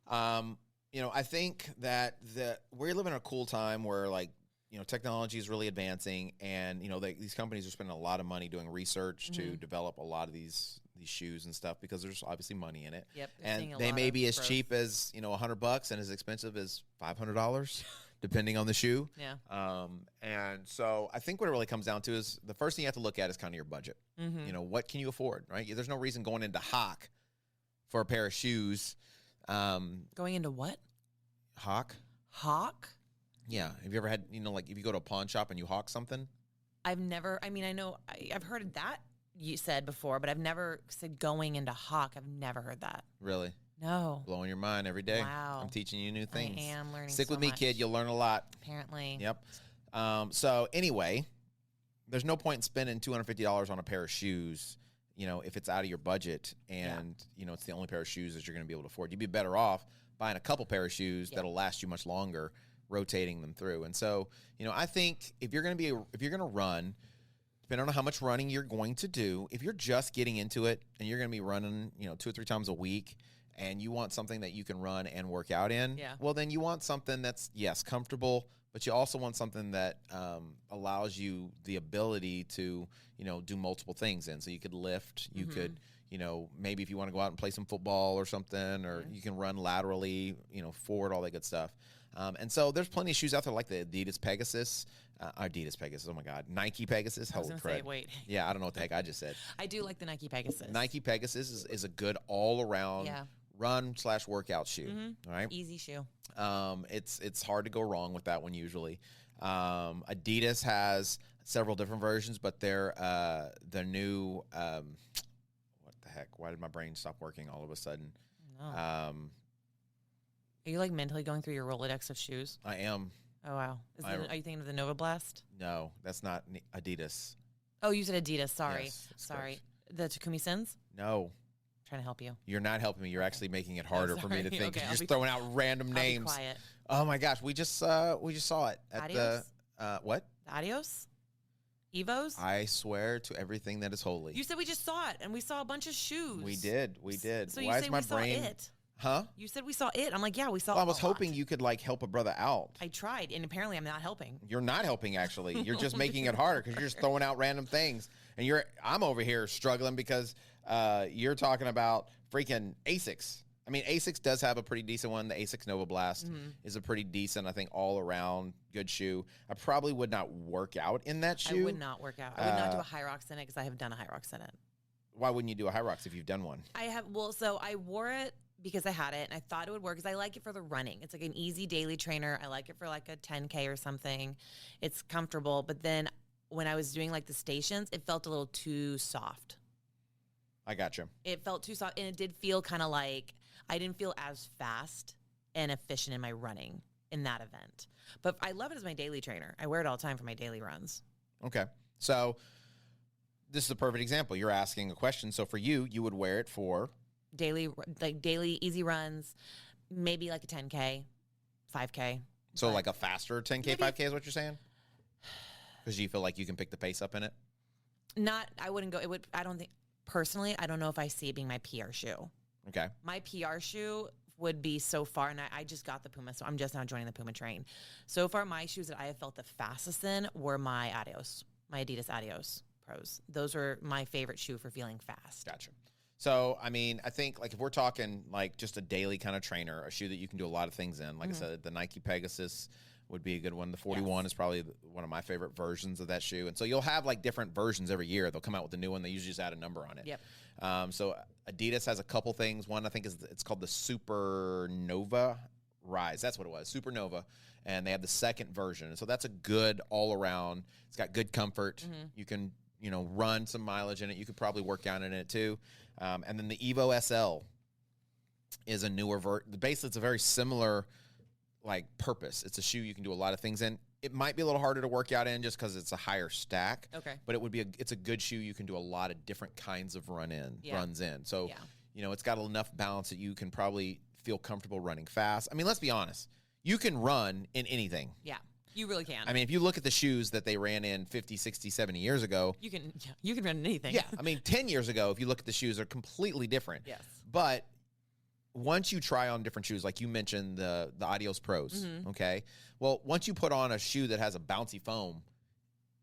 I think that we're living in a cool time where technology is really advancing, and these companies are spending a lot of money doing research to develop a lot of these shoes and stuff because there's obviously money in it. Yep. they're seeing And a they lot may of be as growth. cheap as $100 and as expensive as $500, depending on the shoe. Yeah. And so I think what it really comes down to is the first thing you have to look at is kind of your budget. What can you afford, right? There's no reason going into Hawk for a pair of shoes. Going into what? Hawk? Hawk? Yeah. Have you ever had, if you go to a pawn shop and you hawk something? I've never, I mean, I know, I've heard that you said before, but I've never said going into Hawk. I've never heard that. Really? No. Blowing your mind every day. Wow. I'm teaching you new things. I am learning Stick so with me, much. kid. You'll learn a lot. Apparently. Yep. So anyway, there's no point in spending $250 on a pair of shoes, if it's out of your budget and, it's the only pair of shoes that you're going to be able to afford. You'd be better off buying a couple pair of shoes that'll last you much longer, rotating them through. And so, I think if you're going to run, depending on how much running you're going to do, if you're just getting into it and you're going to be running, 2 or 3 times a week, and you want something that you can run and work out in, well, then you want something that's, yes, comfortable, but you also want something that allows you the ability to, do multiple things in. So you could lift, you could, maybe if you want to go out and play some football or something, or you can run laterally, forward, all that good stuff. And so there's plenty of shoes out there like the Adidas Pegasus. Oh my God. Nike Pegasus. I was Holy going to say, crap. wait. Yeah, I don't know what the heck I just said. I do like the Nike Pegasus. Nike Pegasus is a good all-around run/workout shoe. All right. Easy shoe. It's hard to go wrong with that one usually. Adidas has several different versions, but they're the new what the heck? Why did my brain stop working all of a sudden? No. Are you like mentally going through your Rolodex of shoes? I am. Oh wow. Are you thinking of the Nova Blast? No, that's not Adidas. Oh, you said Adidas. Sorry. Yes, that's Sorry. The Takumi Sins? No. Trying to help you. You're not helping me. You're actually making it harder for me to sorry. think. Okay, You're I'll just be- throwing out random I'll names. be quiet. Oh my gosh, we just saw it at Adios? the what? The Adios? Evos? I swear to everything that is holy. You said we just saw it, and we saw a bunch of shoes. We did. So Why you is say my we saw brain? it? Huh? You said we saw it. I'm like, yeah, we saw. Well, I was a lot. hoping you could help a brother out. I tried, and apparently I'm not helping. You're not helping actually. You're just making it harder because you're just throwing out random things, and I'm over here struggling because you're talking about freaking Asics. I mean, Asics does have a pretty decent one. The Asics Nova Blast is a pretty decent, I think, all around good shoe. I probably would not work out in that shoe. I would not work out. I would not do a High Rocks in it because I have done a High Rocks in it. Why wouldn't you do a High Rocks if you've done one? I have. Well, so I wore it because I had it and I thought it would work because I like it for the running. It's like an easy daily trainer. I like it for like a 10K or something. It's comfortable. But then when I was doing like the stations, it felt a little too soft. I got you. It felt too soft. And it did feel kind of like I didn't feel as fast and efficient in my running in that event. But I love it as my daily trainer. I wear it all the time for my daily runs. Okay. So this is a perfect example. You're asking a question. So for you, you would wear it for Daily easy runs, maybe like a 10K, 5K. so like a faster 10K, Maybe 5K is what you're saying? Because you feel like you can pick the pace up in it? I wouldn't go. It would. I don't think personally. I don't know if I see it being my PR shoe. Okay. My PR shoe would be so far, and I just got the Puma, so I'm just now joining the Puma train. So far, my shoes that I have felt the fastest in were my Adios, my Adidas Adios Pros. Those were my favorite shoe for feeling fast. Gotcha. So, I mean, I think like if we're talking like just a daily kind of trainer, a shoe that you can do a lot of things in, like I said, the Nike Pegasus would be a good one. The 41 is probably one of my favorite versions of that shoe. And so you'll have like different versions every year. They'll come out with a new one. They usually just add a number on it. Yep. So Adidas has a couple things. One, I think it's called the Supernova Rise. That's what it was, Supernova. And they have the second version. So that's a good all around. It's got good comfort. You can, run some mileage in it. You could probably work out in it too. And then the Evo SL is a newer basically, it's a very similar like purpose. It's a shoe you can do a lot of things in. It might be a little harder to work out in just because it's a higher stack. Okay. But it's a good shoe you can do a lot of different kinds of runs in. So, Yeah. It's got enough balance that you can probably feel comfortable running fast. I mean, let's be honest. You can run in anything. Yeah. You really can. I mean, if you look at the shoes that they ran in 50, 60, 70 years ago. You can run in anything. Yeah. I mean, 10 years ago, if you look at the shoes, they're completely different. Yes. But once you try on different shoes, like you mentioned the Adios Pros, okay? Well, once you put on a shoe that has a bouncy foam,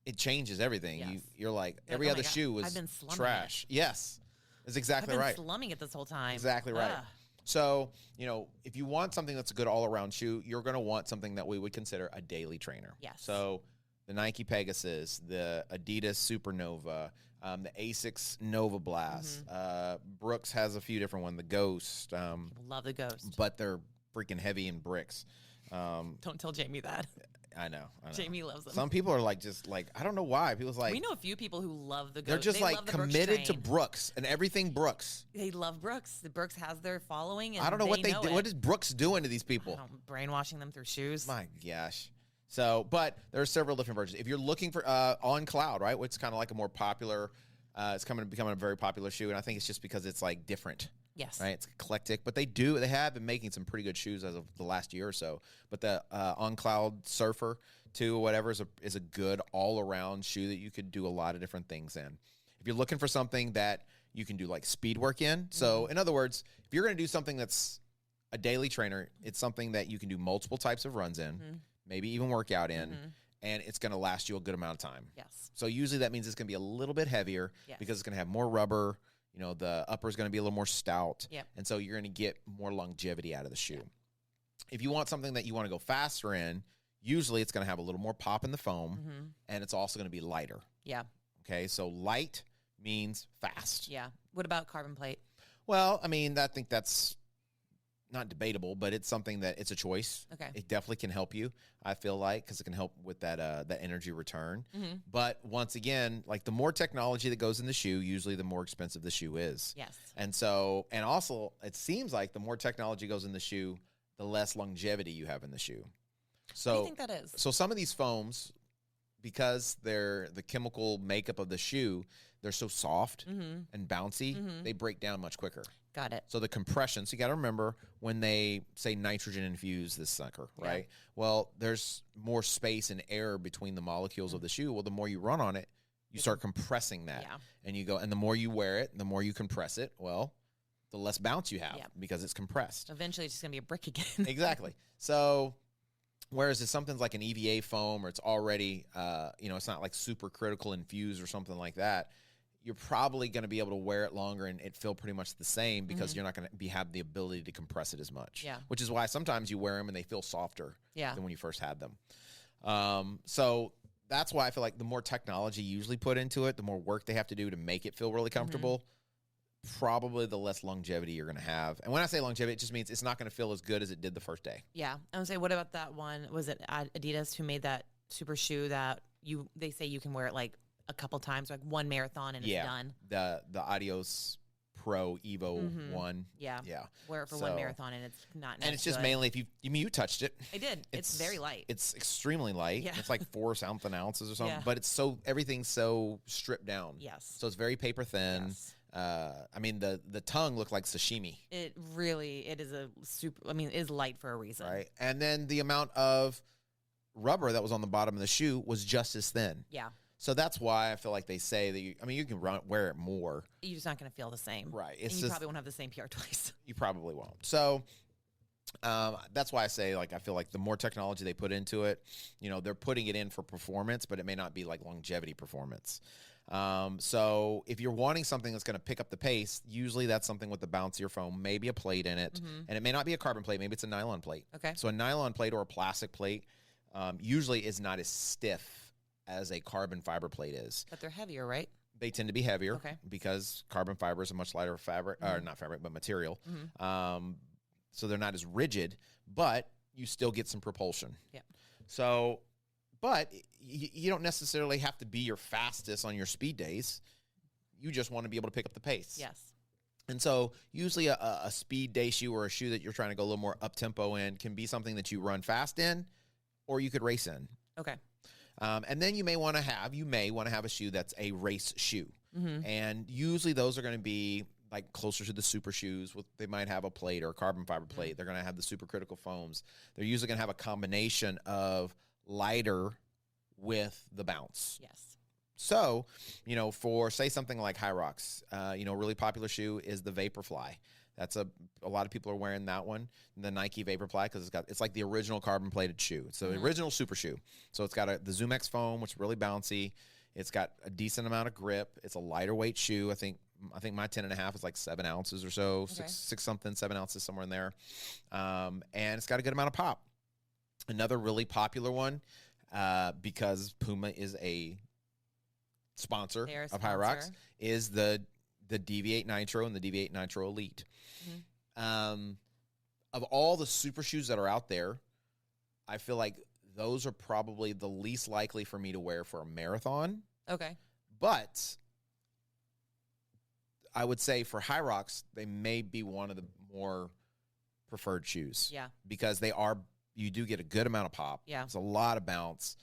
it changes everything. Yes. You're like, Like, every oh other my God, shoe I've was been slumming trash. Yes. That's exactly I've been right. slumming it this whole time. Exactly right. Ugh. So, if you want something that's a good all-around shoe, you're going to want something that we would consider a daily trainer. Yes. So, the Nike Pegasus, the Adidas Supernova, the Asics Nova Blast. Brooks has a few different ones, the Ghost. People love the Ghost. But they're freaking heavy in bricks. Don't tell Jamie that. I know. Jamie loves them. Some people are like, I don't know why. People's like, We know a few people who love the Ghost. they're just They like love the Brooks committed to train. Brooks and everything Brooks. They love Brooks. The Brooks has their following, and I don't know what they know do. it. What is Brooks doing to these people? Brainwashing them through shoes. My gosh. So, but there are several different versions. If you're looking for On Cloud, right, which is kind of like a more popular, it's becoming a very popular shoe, and I think it's just because it's like different. Yes. Right, it's eclectic, but they have been making some pretty good shoes as of the last year or so. But the On Cloud Surfer 2 or whatever is a good all around shoe that you could do a lot of different things in. If you're looking for something that you can do like speed work in, so in other words, if you're going to do something that's a daily trainer, it's something that you can do multiple types of runs in, maybe even work out in, and it's going to last you a good amount of time. Yes. So usually that means it's going to be a little bit heavier Yes. because it's going to have more rubber. The upper is going to be a little more stout. Yep. And so you're going to get more longevity out of the shoe. If you want something that you want to go faster in, usually it's going to have a little more pop in the foam, and it's also going to be lighter. Yeah. Okay, so light means fast. Yeah. What about carbon plate? Well, I mean, I think that's not debatable, but it's something that it's a choice. Okay. It definitely can help you, I feel like, because it can help with that energy return. But once again, like the more technology that goes in the shoe, usually the more expensive the shoe is. Yes. And also, it seems like the more technology goes in the shoe, the less longevity you have in the shoe. So, What do you think that is? So some of these foams, because they're the chemical makeup of the shoe, they're so soft and bouncy, they break down much quicker. Got it. So the compression, so you got to remember when they say nitrogen infuse this sucker, right? Well, there's more space and air between the molecules of the shoe. Well, the more you run on it, you start compressing that. Yeah. And you go, and the more you wear it, the more you compress it, well, the less bounce you have Yeah. because it's compressed. Eventually, it's just gonna be a brick again. Exactly. So whereas if something's like an EVA foam or it's already, it's not like super critical infused or something like that, you're probably going to be able to wear it longer and it feel pretty much the same because you're not going to have the ability to compress it as much. Yeah. Which is why sometimes you wear them and they feel softer Yeah. than when you first had them. So that's why I feel like the more technology you usually put into it, the more work they have to do to make it feel really comfortable, probably the less longevity you're going to have. And when I say longevity, it just means it's not going to feel as good as it did the first day. Yeah. I would say, what about that one? Was it Adidas who made that super shoe that they say you can wear it like a couple times, like one marathon and it's done? The Adios Pro Evo 1. Yeah. Yeah. Wear it for one marathon and it's not And it's just mainly if you touched it. I did. It's very light. It's extremely light. Yeah. It's like 4 something ounces or something, Yeah. but everything's so stripped down. Yes. So it's very paper thin. Yes. I mean, the tongue looked like sashimi. It is a super, it is light for a reason. Right. And then the amount of rubber that was on the bottom of the shoe was just as thin. Yeah. So that's why I feel like they say that you can wear it more. You're just not going to feel the same. Right. And you probably won't have the same PR twice. You probably won't. So that's why I say, like, I feel like the more technology they put into it, they're putting it in for performance, but it may not be like longevity performance. So if you're wanting something that's going to pick up the pace, usually that's something with the bouncier foam, maybe a plate in it, and it may not be a carbon plate, maybe it's a nylon plate. Okay. So a nylon plate or a plastic plate usually is not as stiff as a carbon fiber plate is. But they're heavier, right? They tend to be heavier because carbon fiber is a much lighter fabric, or not fabric, but material. So they're not as rigid, but you still get some propulsion. Yeah. So, but you don't necessarily have to be your fastest on your speed days. You just want to be able to pick up the pace. Yes. And so usually a speed day shoe or a shoe that you're trying to go a little more up tempo in can be something that you run fast in, or you could race in. Okay. And then you may want to have a shoe that's a race shoe. And usually those are going to be like closer to the super shoes. They might have a plate or a carbon fiber plate. They're going to have the supercritical foams. They're usually going to have a combination of lighter with the bounce. Yes. So, for say something like Hyrox, a really popular shoe is the Vaporfly. That's a lot of people are wearing that one, the Nike Vaporfly, because it's like the original carbon plated shoe. It's the original super shoe. So it's got the ZoomX foam, which is really bouncy. It's got a decent amount of grip. It's a lighter weight shoe. I think my 10.5 is like 7 ounces or so, Okay. 7 ounces, somewhere in there. And it's got a good amount of pop. Another really popular one, because Puma is a sponsor of Hyrox, is the Deviate Nitro and the Deviate Nitro Elite. Of all the super shoes that are out there, I feel like those are probably the least likely for me to wear for a marathon. Okay. But I would say for Hyrox, they may be one of the more preferred shoes. Yeah. Because you do get a good amount of pop. Yeah. It's a lot of bounce.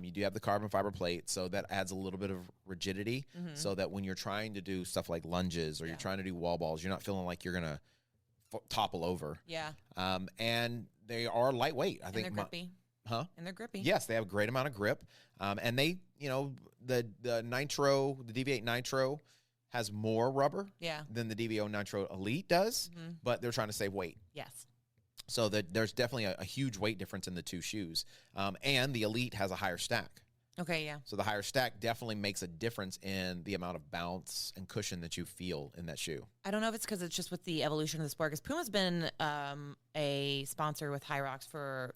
You do have the carbon fiber plate, so that adds a little bit of rigidity, so that when you're trying to do stuff like lunges or you're trying to do wall balls, you're not feeling like you're going to topple over. Yeah. And they are lightweight. I think they're grippy. Huh? And they're grippy. Yes, they have a great amount of grip. And they, the Nitro, the Deviate Nitro has more rubber than the DVO Nitro Elite does, but they're trying to save weight. Yes. So there's definitely a huge weight difference in the two shoes. And the Elite has a higher stack. Okay, yeah. So the higher stack definitely makes a difference in the amount of bounce and cushion that you feel in that shoe. I don't know if it's because it's just with the evolution of the sport, because Puma's been a sponsor with Hyrox for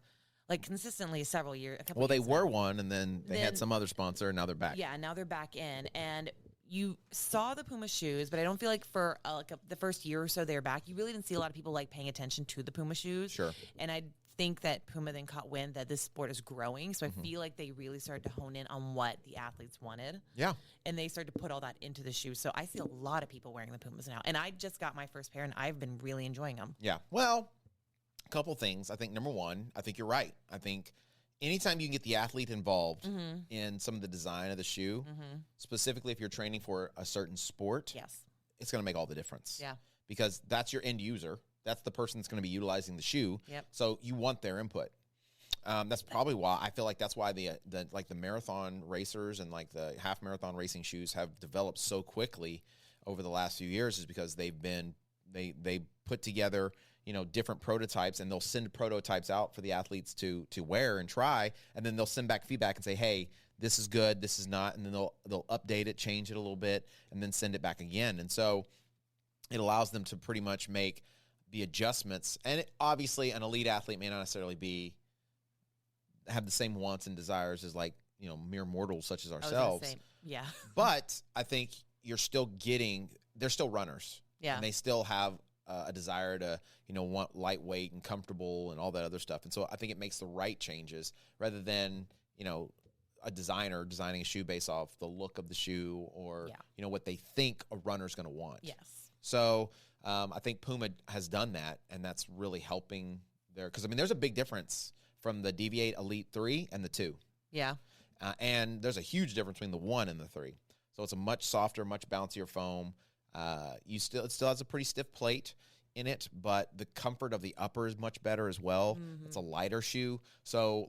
like consistently several years. Well, they were one, and then they had some other sponsor, and now they're back. Yeah, now they're back in. And you saw the Puma shoes, but I don't feel like for the first year or so they were back, you really didn't see a lot of people like paying attention to the Puma shoes. Sure. And I think that Puma then caught wind that this sport is growing. So I feel like they really started to hone in on what the athletes wanted. Yeah. And they started to put all that into the shoes. So I see a lot of people wearing the Pumas now. And I just got my first pair, and I've been really enjoying them. Yeah. Well, a couple things. I think number one, I think you're right. I think anytime you can get the athlete involved in some of the design of the shoe, specifically if you're training for a certain sport, Yes. it's going to make all the difference. Yeah. Because that's your end user. That's the person that's going to be utilizing the shoe. Yep. So you want their input. That's probably why I feel like that's why the marathon racers and like the half marathon racing shoes have developed so quickly over the last few years, is because they put together, different prototypes, and they'll send prototypes out for the athletes to wear and try, and then they'll send back feedback and say, hey, this is good, this is not, and then they'll update it, change it a little bit, and then send it back again. And so it allows them to pretty much make the adjustments. And obviously an elite athlete may not necessarily have the same wants and desires as like, mere mortals such as ourselves. Yeah. But I think they're still runners. Yeah. And they still have a desire to, want lightweight and comfortable and all that other stuff. And so I think it makes the right changes rather than, a designer designing a shoe based off the look of the shoe or, what they think a runner's going to want. Yes. So I think Puma has done that, and that's really helping there. Because, there's a big difference from the Deviate Elite 3 and the 2. Yeah. And there's a huge difference between the 1 and the 3. So it's a much softer, much bouncier foam. It still has a pretty stiff plate in it, but the comfort of the upper is much better as well. Mm-hmm. It's a lighter shoe. So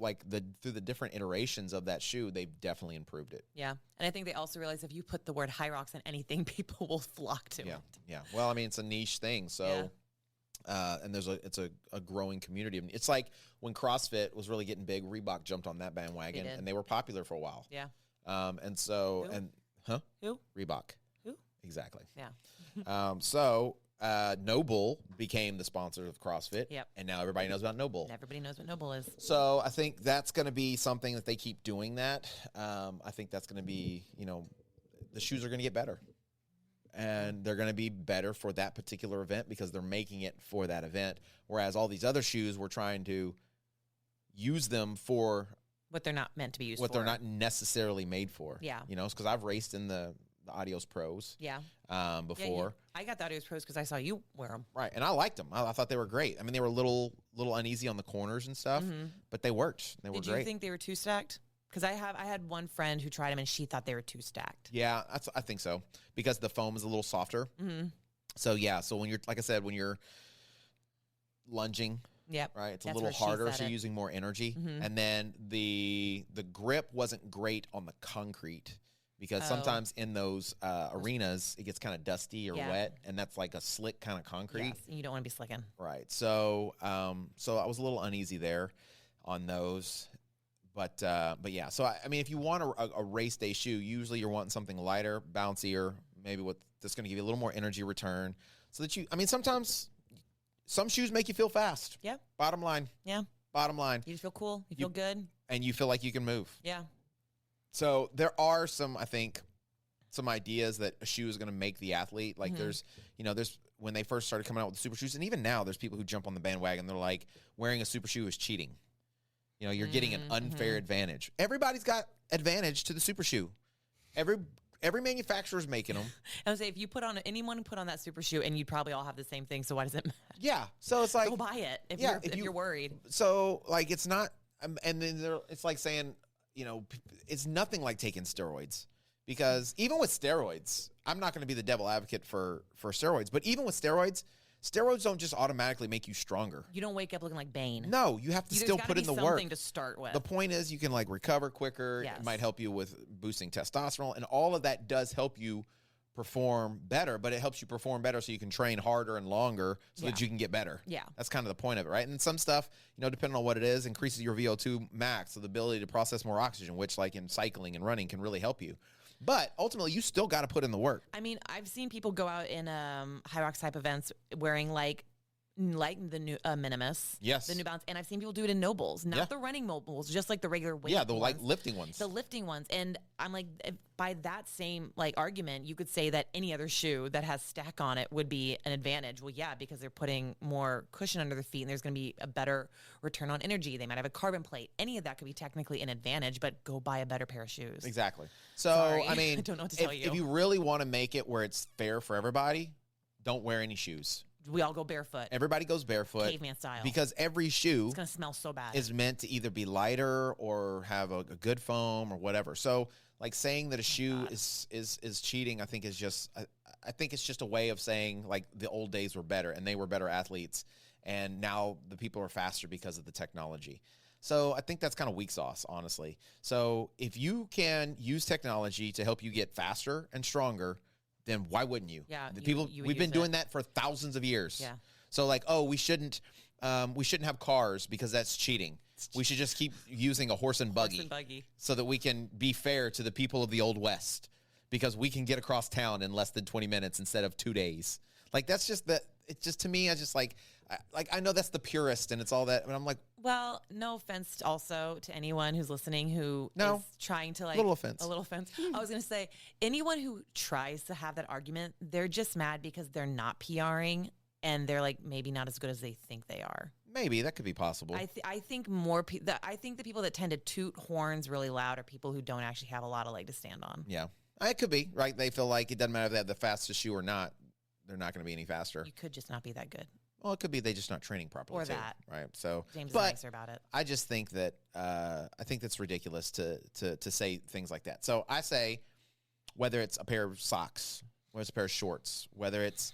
through the different iterations of that shoe, they've definitely improved it. Yeah. And I think they also realize if you put the word Hyrox in anything, people will flock to it. Yeah. Well, it's a niche thing. So, and it's a growing community. It's like when CrossFit was really getting big, Reebok jumped on that bandwagon and they were popular for a while. Yeah. And so, Who? Reebok. Who? Exactly. Yeah. Noble became the sponsor of CrossFit. Yep. And now everybody knows about Noble. And everybody knows what Noble is. So I think that's going to be something that they keep doing that. I think that's going to be, the shoes are going to get better. And they're going to be better for that particular event because they're making it for that event. Whereas all these other shoes, we're trying to use them for what they're not meant to be used what for. they're not necessarily made for. Yeah. Because I've raced in the Adios Pros. Yeah. Before. I got the Adios Pros because I saw you wear them. Right, and I liked them. I thought they were great. They were a little uneasy on the corners and stuff, but they worked. They were Did great. you think they were too stacked? Because I had one friend who tried them and she thought they were too stacked. Yeah, I think so because the foam is a little softer. Mm-hmm. So so when you're, like I said, when you're lunging, Yep. right, it's That's a little where she harder, said so it. you're using more energy, Mhm. and then the grip wasn't great on the concrete. Because sometimes in those arenas, it gets kind of dusty or wet, and that's like a slick kind of concrete. Yes, and you don't want to be slicking. Right. So so I was a little uneasy there on those. But yeah. So, if you want a race day shoe, usually you're wanting something lighter, bouncier, maybe that's going to give you a little more energy return. So that sometimes some shoes make you feel fast. Yeah. Bottom line. Yeah. Bottom line. You feel cool. You feel good. And you feel like you can move. Yeah. So there are some ideas that a shoe is going to make the athlete. Like there's when they first started coming out with the super shoes, and even now there's people who jump on the bandwagon. They're like, wearing a super shoe is cheating. You're getting an unfair advantage. Everybody's got advantage to the super shoe. Every manufacturer's making them. I would say if you anyone put on that super shoe, and you'd probably all have the same thing. So why does it matter? Yeah. So it's like Go buy it if you're worried. So it's not, and then it's like saying, it's nothing like taking steroids because even with steroids, I'm not going to be the devil advocate for steroids, but even with steroids don't just automatically make you stronger. You don't wake up looking like Bane. No, you have to still put in the work. Something to start with. The point is you can recover quicker. Yes. It might help you with boosting testosterone, and all of that does help you perform better, but it helps you perform better so you can train harder and longer so that you can get better. Yeah. That's kind of the point of it, right? And some stuff, depending on what it is, increases your VO2 max, so the ability to process more oxygen, which like in cycling and running can really help you. But ultimately, you still got to put in the work. I've seen people go out in Hyrox type events wearing like the new Minimus. Yes. The New Balance. And I've seen people do it in Nobles, not the running Nobles, just like the regular weight Yeah, the ones. lifting ones. The lifting ones. And I'm like, by that same argument, you could say that any other shoe that has stack on it would be an advantage. Well, yeah, because they're putting more cushion under their feet and there's going to be a better return on energy. They might have a carbon plate. Any of that could be technically an advantage, but go buy a better pair of shoes. Exactly. So, Sorry. I don't know what to tell you. If you really want to make it where it's fair for everybody, don't wear any shoes. We all go barefoot. Everybody goes barefoot. Caveman style. Because every shoe it's going to smell so bad. is meant to either be lighter or have a good foam or whatever. So saying that a shoe is cheating, I think is just I think it's just a way of saying the old days were better and they were better athletes and now the people are faster because of the technology. So I think that's kind of weak sauce, honestly. So if you can use technology to help you get faster and stronger, then why wouldn't you? Yeah, we've been doing that for thousands of years. Yeah. So we shouldn't have cars because that's cheating. We should just keep using a horse and buggy so that we can be fair to the people of the Old West because we can get across town in less than 20 minutes instead of 2 days. That's just that. It's just, to me, I know that's the purist and it's all that, and I'm like, Well, no offense also to anyone who's listening who No. is trying to like Little offense. A little offense. I was going to say anyone who tries to have that argument, they're just mad because they're not PRing and they're like maybe not as good as they think they are. maybe that could be possible. I think I think the people that tend to toot horns really loud are people who don't actually have a lot of leg to stand on. Yeah, it could be, right? They feel like it doesn't matter if they have the fastest shoe or not. They're not going to be any faster. You could just not be that good. Well, it could be they just not training properly. Or too, that. right? So, James is but nicer about it. I just think that I think that's ridiculous to say things like that. So I say, whether it's a pair of socks, whether it's a pair of shorts, whether it's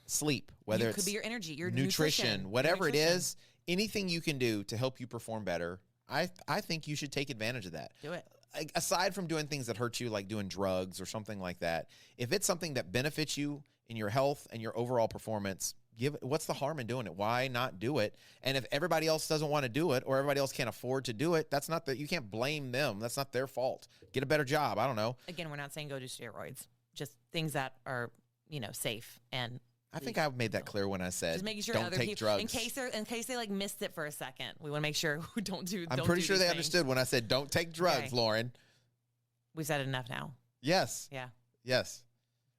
sleep, whether It it's could be your energy, your nutrition, whatever it nutrition. is, anything you can do to help you perform better, I think you should take advantage of that. Do it. Aside from doing things that hurt you, like doing drugs or something like that, if it's something that benefits you in your health and your overall performance, what's the harm in doing it? Why not do it? And if everybody else doesn't want to do it or everybody else can't afford to do it, that's not that you can't blame them. That's not their fault. Get a better job. I don't know. Again, we're not saying go do steroids. Just things that are, safe and I think I made that clear when I said just making sure don't other take people drugs. in case they like missed it for a second. We want to make sure we don't do. I'm don't pretty do sure these they things. understood when I said don't take drugs, Okay. Lauren. We've said it enough now. Yes. Yeah. Yes.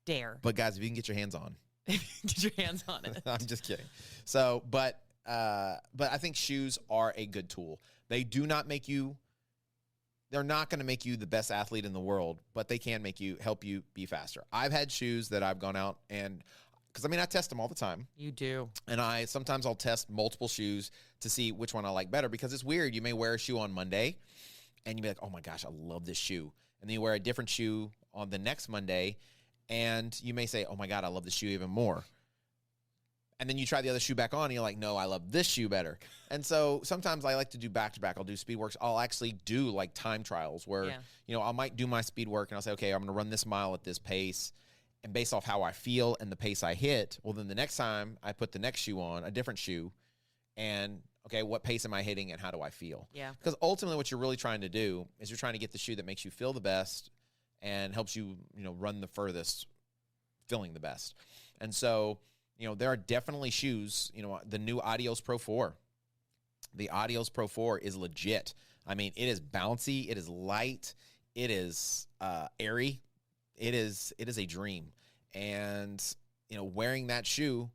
Dare. But guys, if you can get your hands on. Get your hands on it. I'm just kidding. So, but I think shoes are a good tool. They do not make you. They're not going to make you the best athlete in the world, but they can help you be faster. I've had shoes that I've gone out and, because I test them all the time, You do. and sometimes I'll test multiple shoes to see which one I like better, because it's weird. You may wear a shoe on Monday, and you be like, oh my gosh, I love this shoe, and then you wear a different shoe on the next Monday, and you may say, oh my God, I love this shoe even more. And then you try the other shoe back on, and you're like, no, I love this shoe better. And so sometimes I like to do back-to-back. I'll do speed works. I'll actually do like time trials where, I might do my speed work, and I'll say, okay, I'm going to run this mile at this pace. And based off how I feel and the pace I hit, well, then the next time I put the next shoe on, a different shoe, and, okay, what pace am I hitting and how do I feel? Yeah. Because ultimately what you're really trying to do is you're trying to get the shoe that makes you feel the best and helps you, run the furthest feeling the best. And so, there are definitely shoes, the new Adios Pro 4. The Adios Pro 4 is legit. It is bouncy. It is light. It is airy. It is a dream. And, wearing that shoe,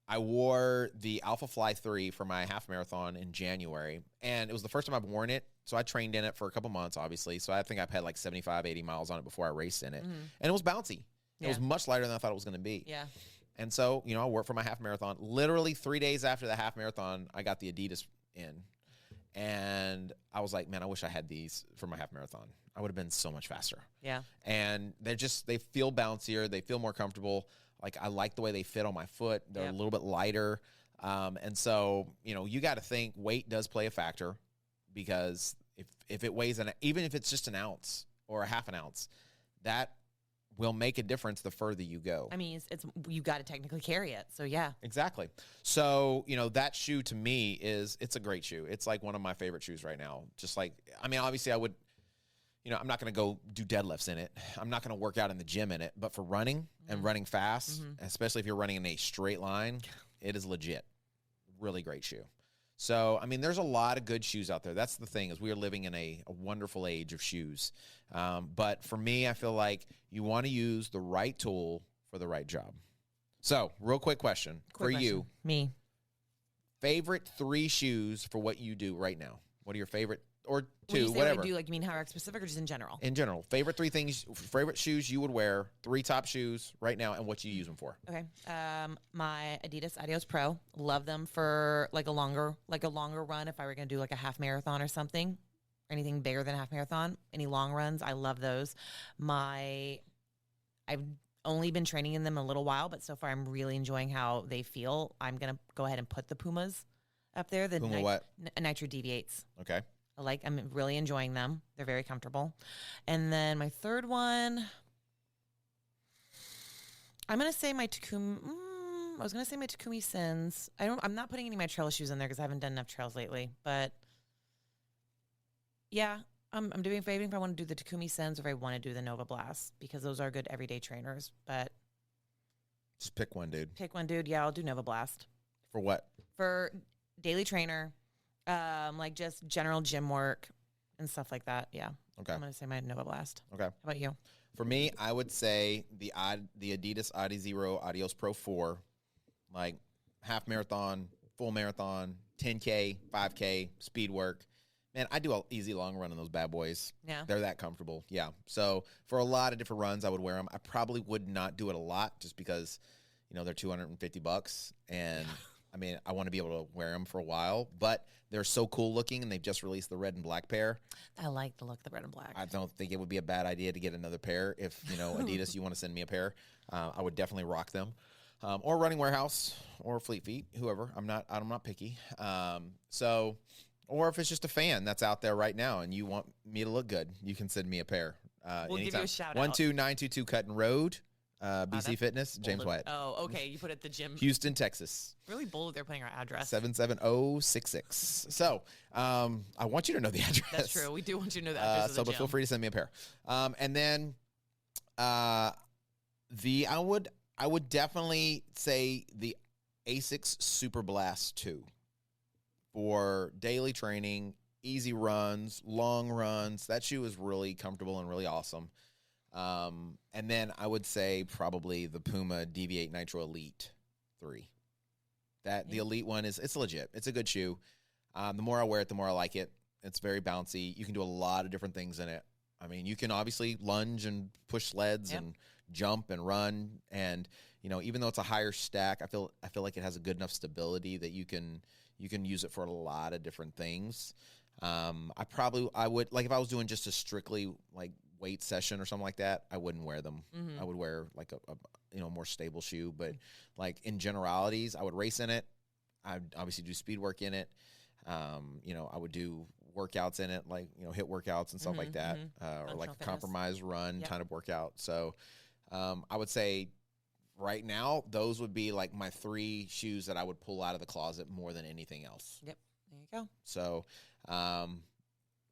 I wore the Alpha Fly 3 for my half marathon in January, and it was the first time I've worn it. So I trained in it for a couple months, obviously. So I think I've had like 75, 80 miles on it before I raced in it. And it was bouncy. It was much lighter than I thought it was going to be. Yeah. And so, I wore it for my half marathon. Literally 3 days after the half marathon, I got the Adidas in. And I was like, man, I wish I had these for my half marathon. I would have been so much faster. Yeah. And they feel bouncier. They feel more comfortable. Like, I like the way they fit on my foot. They're a little bit lighter. And so, you got to think weight does play a factor, because if it weighs even if it's just an ounce or a half an ounce, that will make a difference the further you go. It's you got to technically carry it. So yeah. Exactly. So, that shoe to me it's a great shoe. It's like one of my favorite shoes right now. Just like, obviously I would, I'm not going to go do deadlifts in it. I'm not going to work out in the gym in it, but for running and running fast, especially if you're running in a straight line, it is legit. Really great shoe. So, there's a lot of good shoes out there. That's the thing, is we are living in a wonderful age of shoes. But for me, I feel like you want to use the right tool for the right job. So, real quick question for you. Me. Favorite 3 shoes for what you do right now? What are your favorite, or 2, When you say whatever? What I do, like, you mean High Rock specific or just in general? In general, favorite 3 things, favorite shoes you would wear, 3 top shoes right now, and what you use them for. Okay. My Adidas Adios Pro. Love them for like a longer run. If I were going to do like a half marathon or something, or anything bigger than a half marathon, any long runs, I love those. I've only been training in them a little while, but so far I'm really enjoying how they feel. I'm going to go ahead and put the Pumas up there. The Puma what? Nitro Deviates. Okay. I'm really enjoying them. They're very comfortable. And then my third one, I'm going to say my Takumi. I was going to say my Takumi Sins. I'm not putting any of my trail shoes in there because I haven't done enough trails lately. But yeah, I'm debating if I want to do the Takumi Sins or if I want to do the Nova Blast, because those are good everyday trainers. But just pick one, dude. pick one, dude. Yeah, I'll do Nova Blast. For what? For daily trainer, like just general gym work and stuff like that. Yeah. Okay. I'm going to say my Nova Blast. Okay. How about you? For me, I would say the Adidas Adizero Adios Pro 4, like half marathon, full marathon, 10K, 5K, speed work. Man, I do an easy long run on those bad boys. Yeah. They're that comfortable. Yeah. So for a lot of different runs, I would wear them. I probably would not do it a lot just because, they're $250. And I mean, I want to be able to wear them for a while, but they're so cool looking and they've just released the red and black pair. I like the look of the red and black. I don't think it would be a bad idea to get another pair. If, Adidas, you want to send me a pair, I would definitely rock them. Or Running Warehouse or Fleet Feet, whoever. I'm not picky. Or if it's just a fan that's out there right now and you want me to look good, you can send me a pair. We'll anytime. give you a shout out. 12922 Cutting Road, BC Fitness, James Wyatt. Oh, okay. You put it at the gym. Houston, Texas. Really bold. They're putting our address. 77066. So I want you to know the address. That's true. We do want you to know the address of the but gym. feel free to send me a pair. And then I would definitely say the ASICS Super Blast 2 for daily training, easy runs, long runs. That shoe is really comfortable and really awesome. And then I would say probably the Puma Deviate Nitro Elite 3. The Elite one it's legit. It's a good shoe. The more I wear it, the more I like it. It's very bouncy. You can do a lot of different things in it. I mean, you can obviously lunge and push sleds and jump and run. And, even though it's a higher stack, I feel like it has a good enough stability that you can use it for a lot of different things. I would, like if I was doing just a strictly like weight session or something like that, I wouldn't wear them. I would wear like a more stable shoe, but like in generalities, I would race in it. I'd obviously do speed work in it. I would do workouts in it, like, hit workouts and stuff like that, or like a compromise run kind of workout. So, I would say right now, those would be like my 3 shoes that I would pull out of the closet more than anything else. Yep. There you go. So, and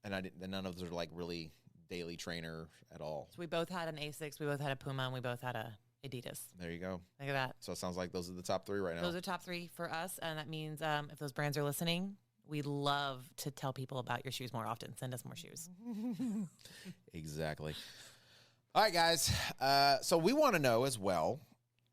none of those are like really daily trainer at all. So we both had an ASICS, we both had a Puma, and we both had a Adidas. There you go. Look at that. So it sounds like those are the top 3 right now. Those are top 3 for us, and that means if those brands are listening, we love to tell people about your shoes more often. Send us more shoes. Exactly. All right, guys. So we want to know as well,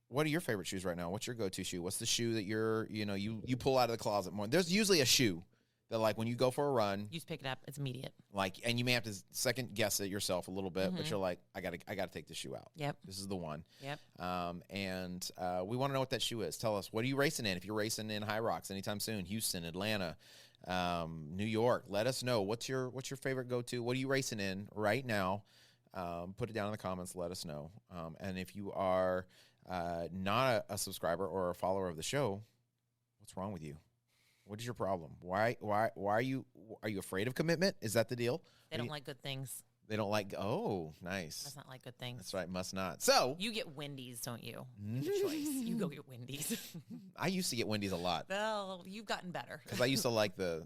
what are your favorite shoes right now? What's your go-to shoe? What's the shoe that you pull out of the closet more? There's usually a shoe that, like, when you go for a run, You just pick it up. It's immediate. like, and you may have to second guess it yourself a little bit, but you're like, I gotta take this shoe out. Yep. This is the one. Yep. And we want to know what that shoe is. Tell us, what are you racing in? If you're racing in High Rocks anytime soon, Houston, Atlanta, New York, let us know. What's your favorite go-to? What are you racing in right now? Put it down in the comments. Let us know. And if you are not a subscriber or a follower of the show, what's wrong with you? What is your problem? Why are you afraid of commitment? Is that the deal? They don't like good things. They don't like. Oh, nice. Must not like good things. That's right. Must not. So You get Wendy's, don't you? Your choice. You go get Wendy's. I used to get Wendy's a lot Well, you've gotten better. because I used to like the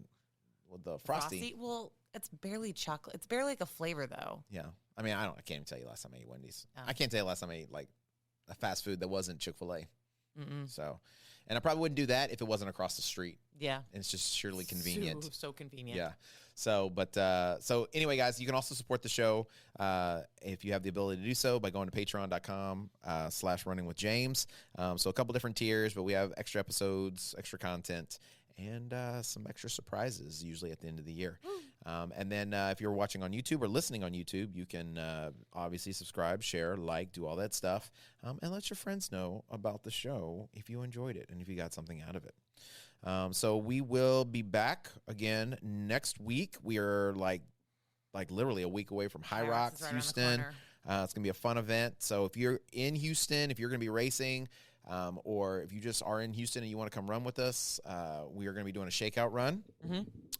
frosty. Well, it's barely chocolate. It's barely like a flavor, though. Yeah. I mean, I can't even tell you last time I ate Wendy's. Oh. I can't tell you last time I ate like a fast food that wasn't Chick-fil-A. Mm-mm. So, and I probably wouldn't do that if it wasn't across the street. Yeah. And it's just surely convenient. So convenient. Yeah. So, so anyway, guys, you can also support the show if you have the ability to do so by going to patreon.com/runningwithjames. So a couple different tiers, but we have extra episodes, extra content, and some extra surprises usually at the end of the year. And then if you're watching on YouTube or listening on YouTube, you can obviously subscribe, share, like, do all that stuff, and let your friends know about the show if you enjoyed it and if you got something out of it. So we will be back again next week. We are like literally a week away from High Rocks, is right around the Houston. corner. It's going to be a fun event. So if you're in Houston, if you're going to be racing, or if you just are in Houston and you want to come run with us, we are going to be doing a shakeout run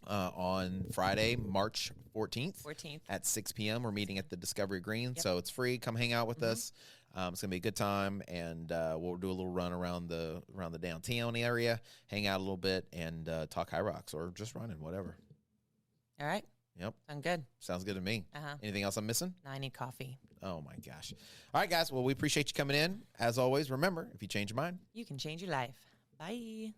on Friday, March 14th. At 6 p.m. We're meeting at the Discovery Green, so it's free. Come hang out with us. It's gonna be a good time, and we'll do a little run around the downtown area, hang out a little bit, and talk High Rocks or just running, whatever. All right. Yep, I'm good. sounds good to me. Anything else I'm missing? Now I need coffee. Oh my gosh! All right, guys. Well, we appreciate you coming in. As always, remember, if you change your mind, You can change your life. Bye.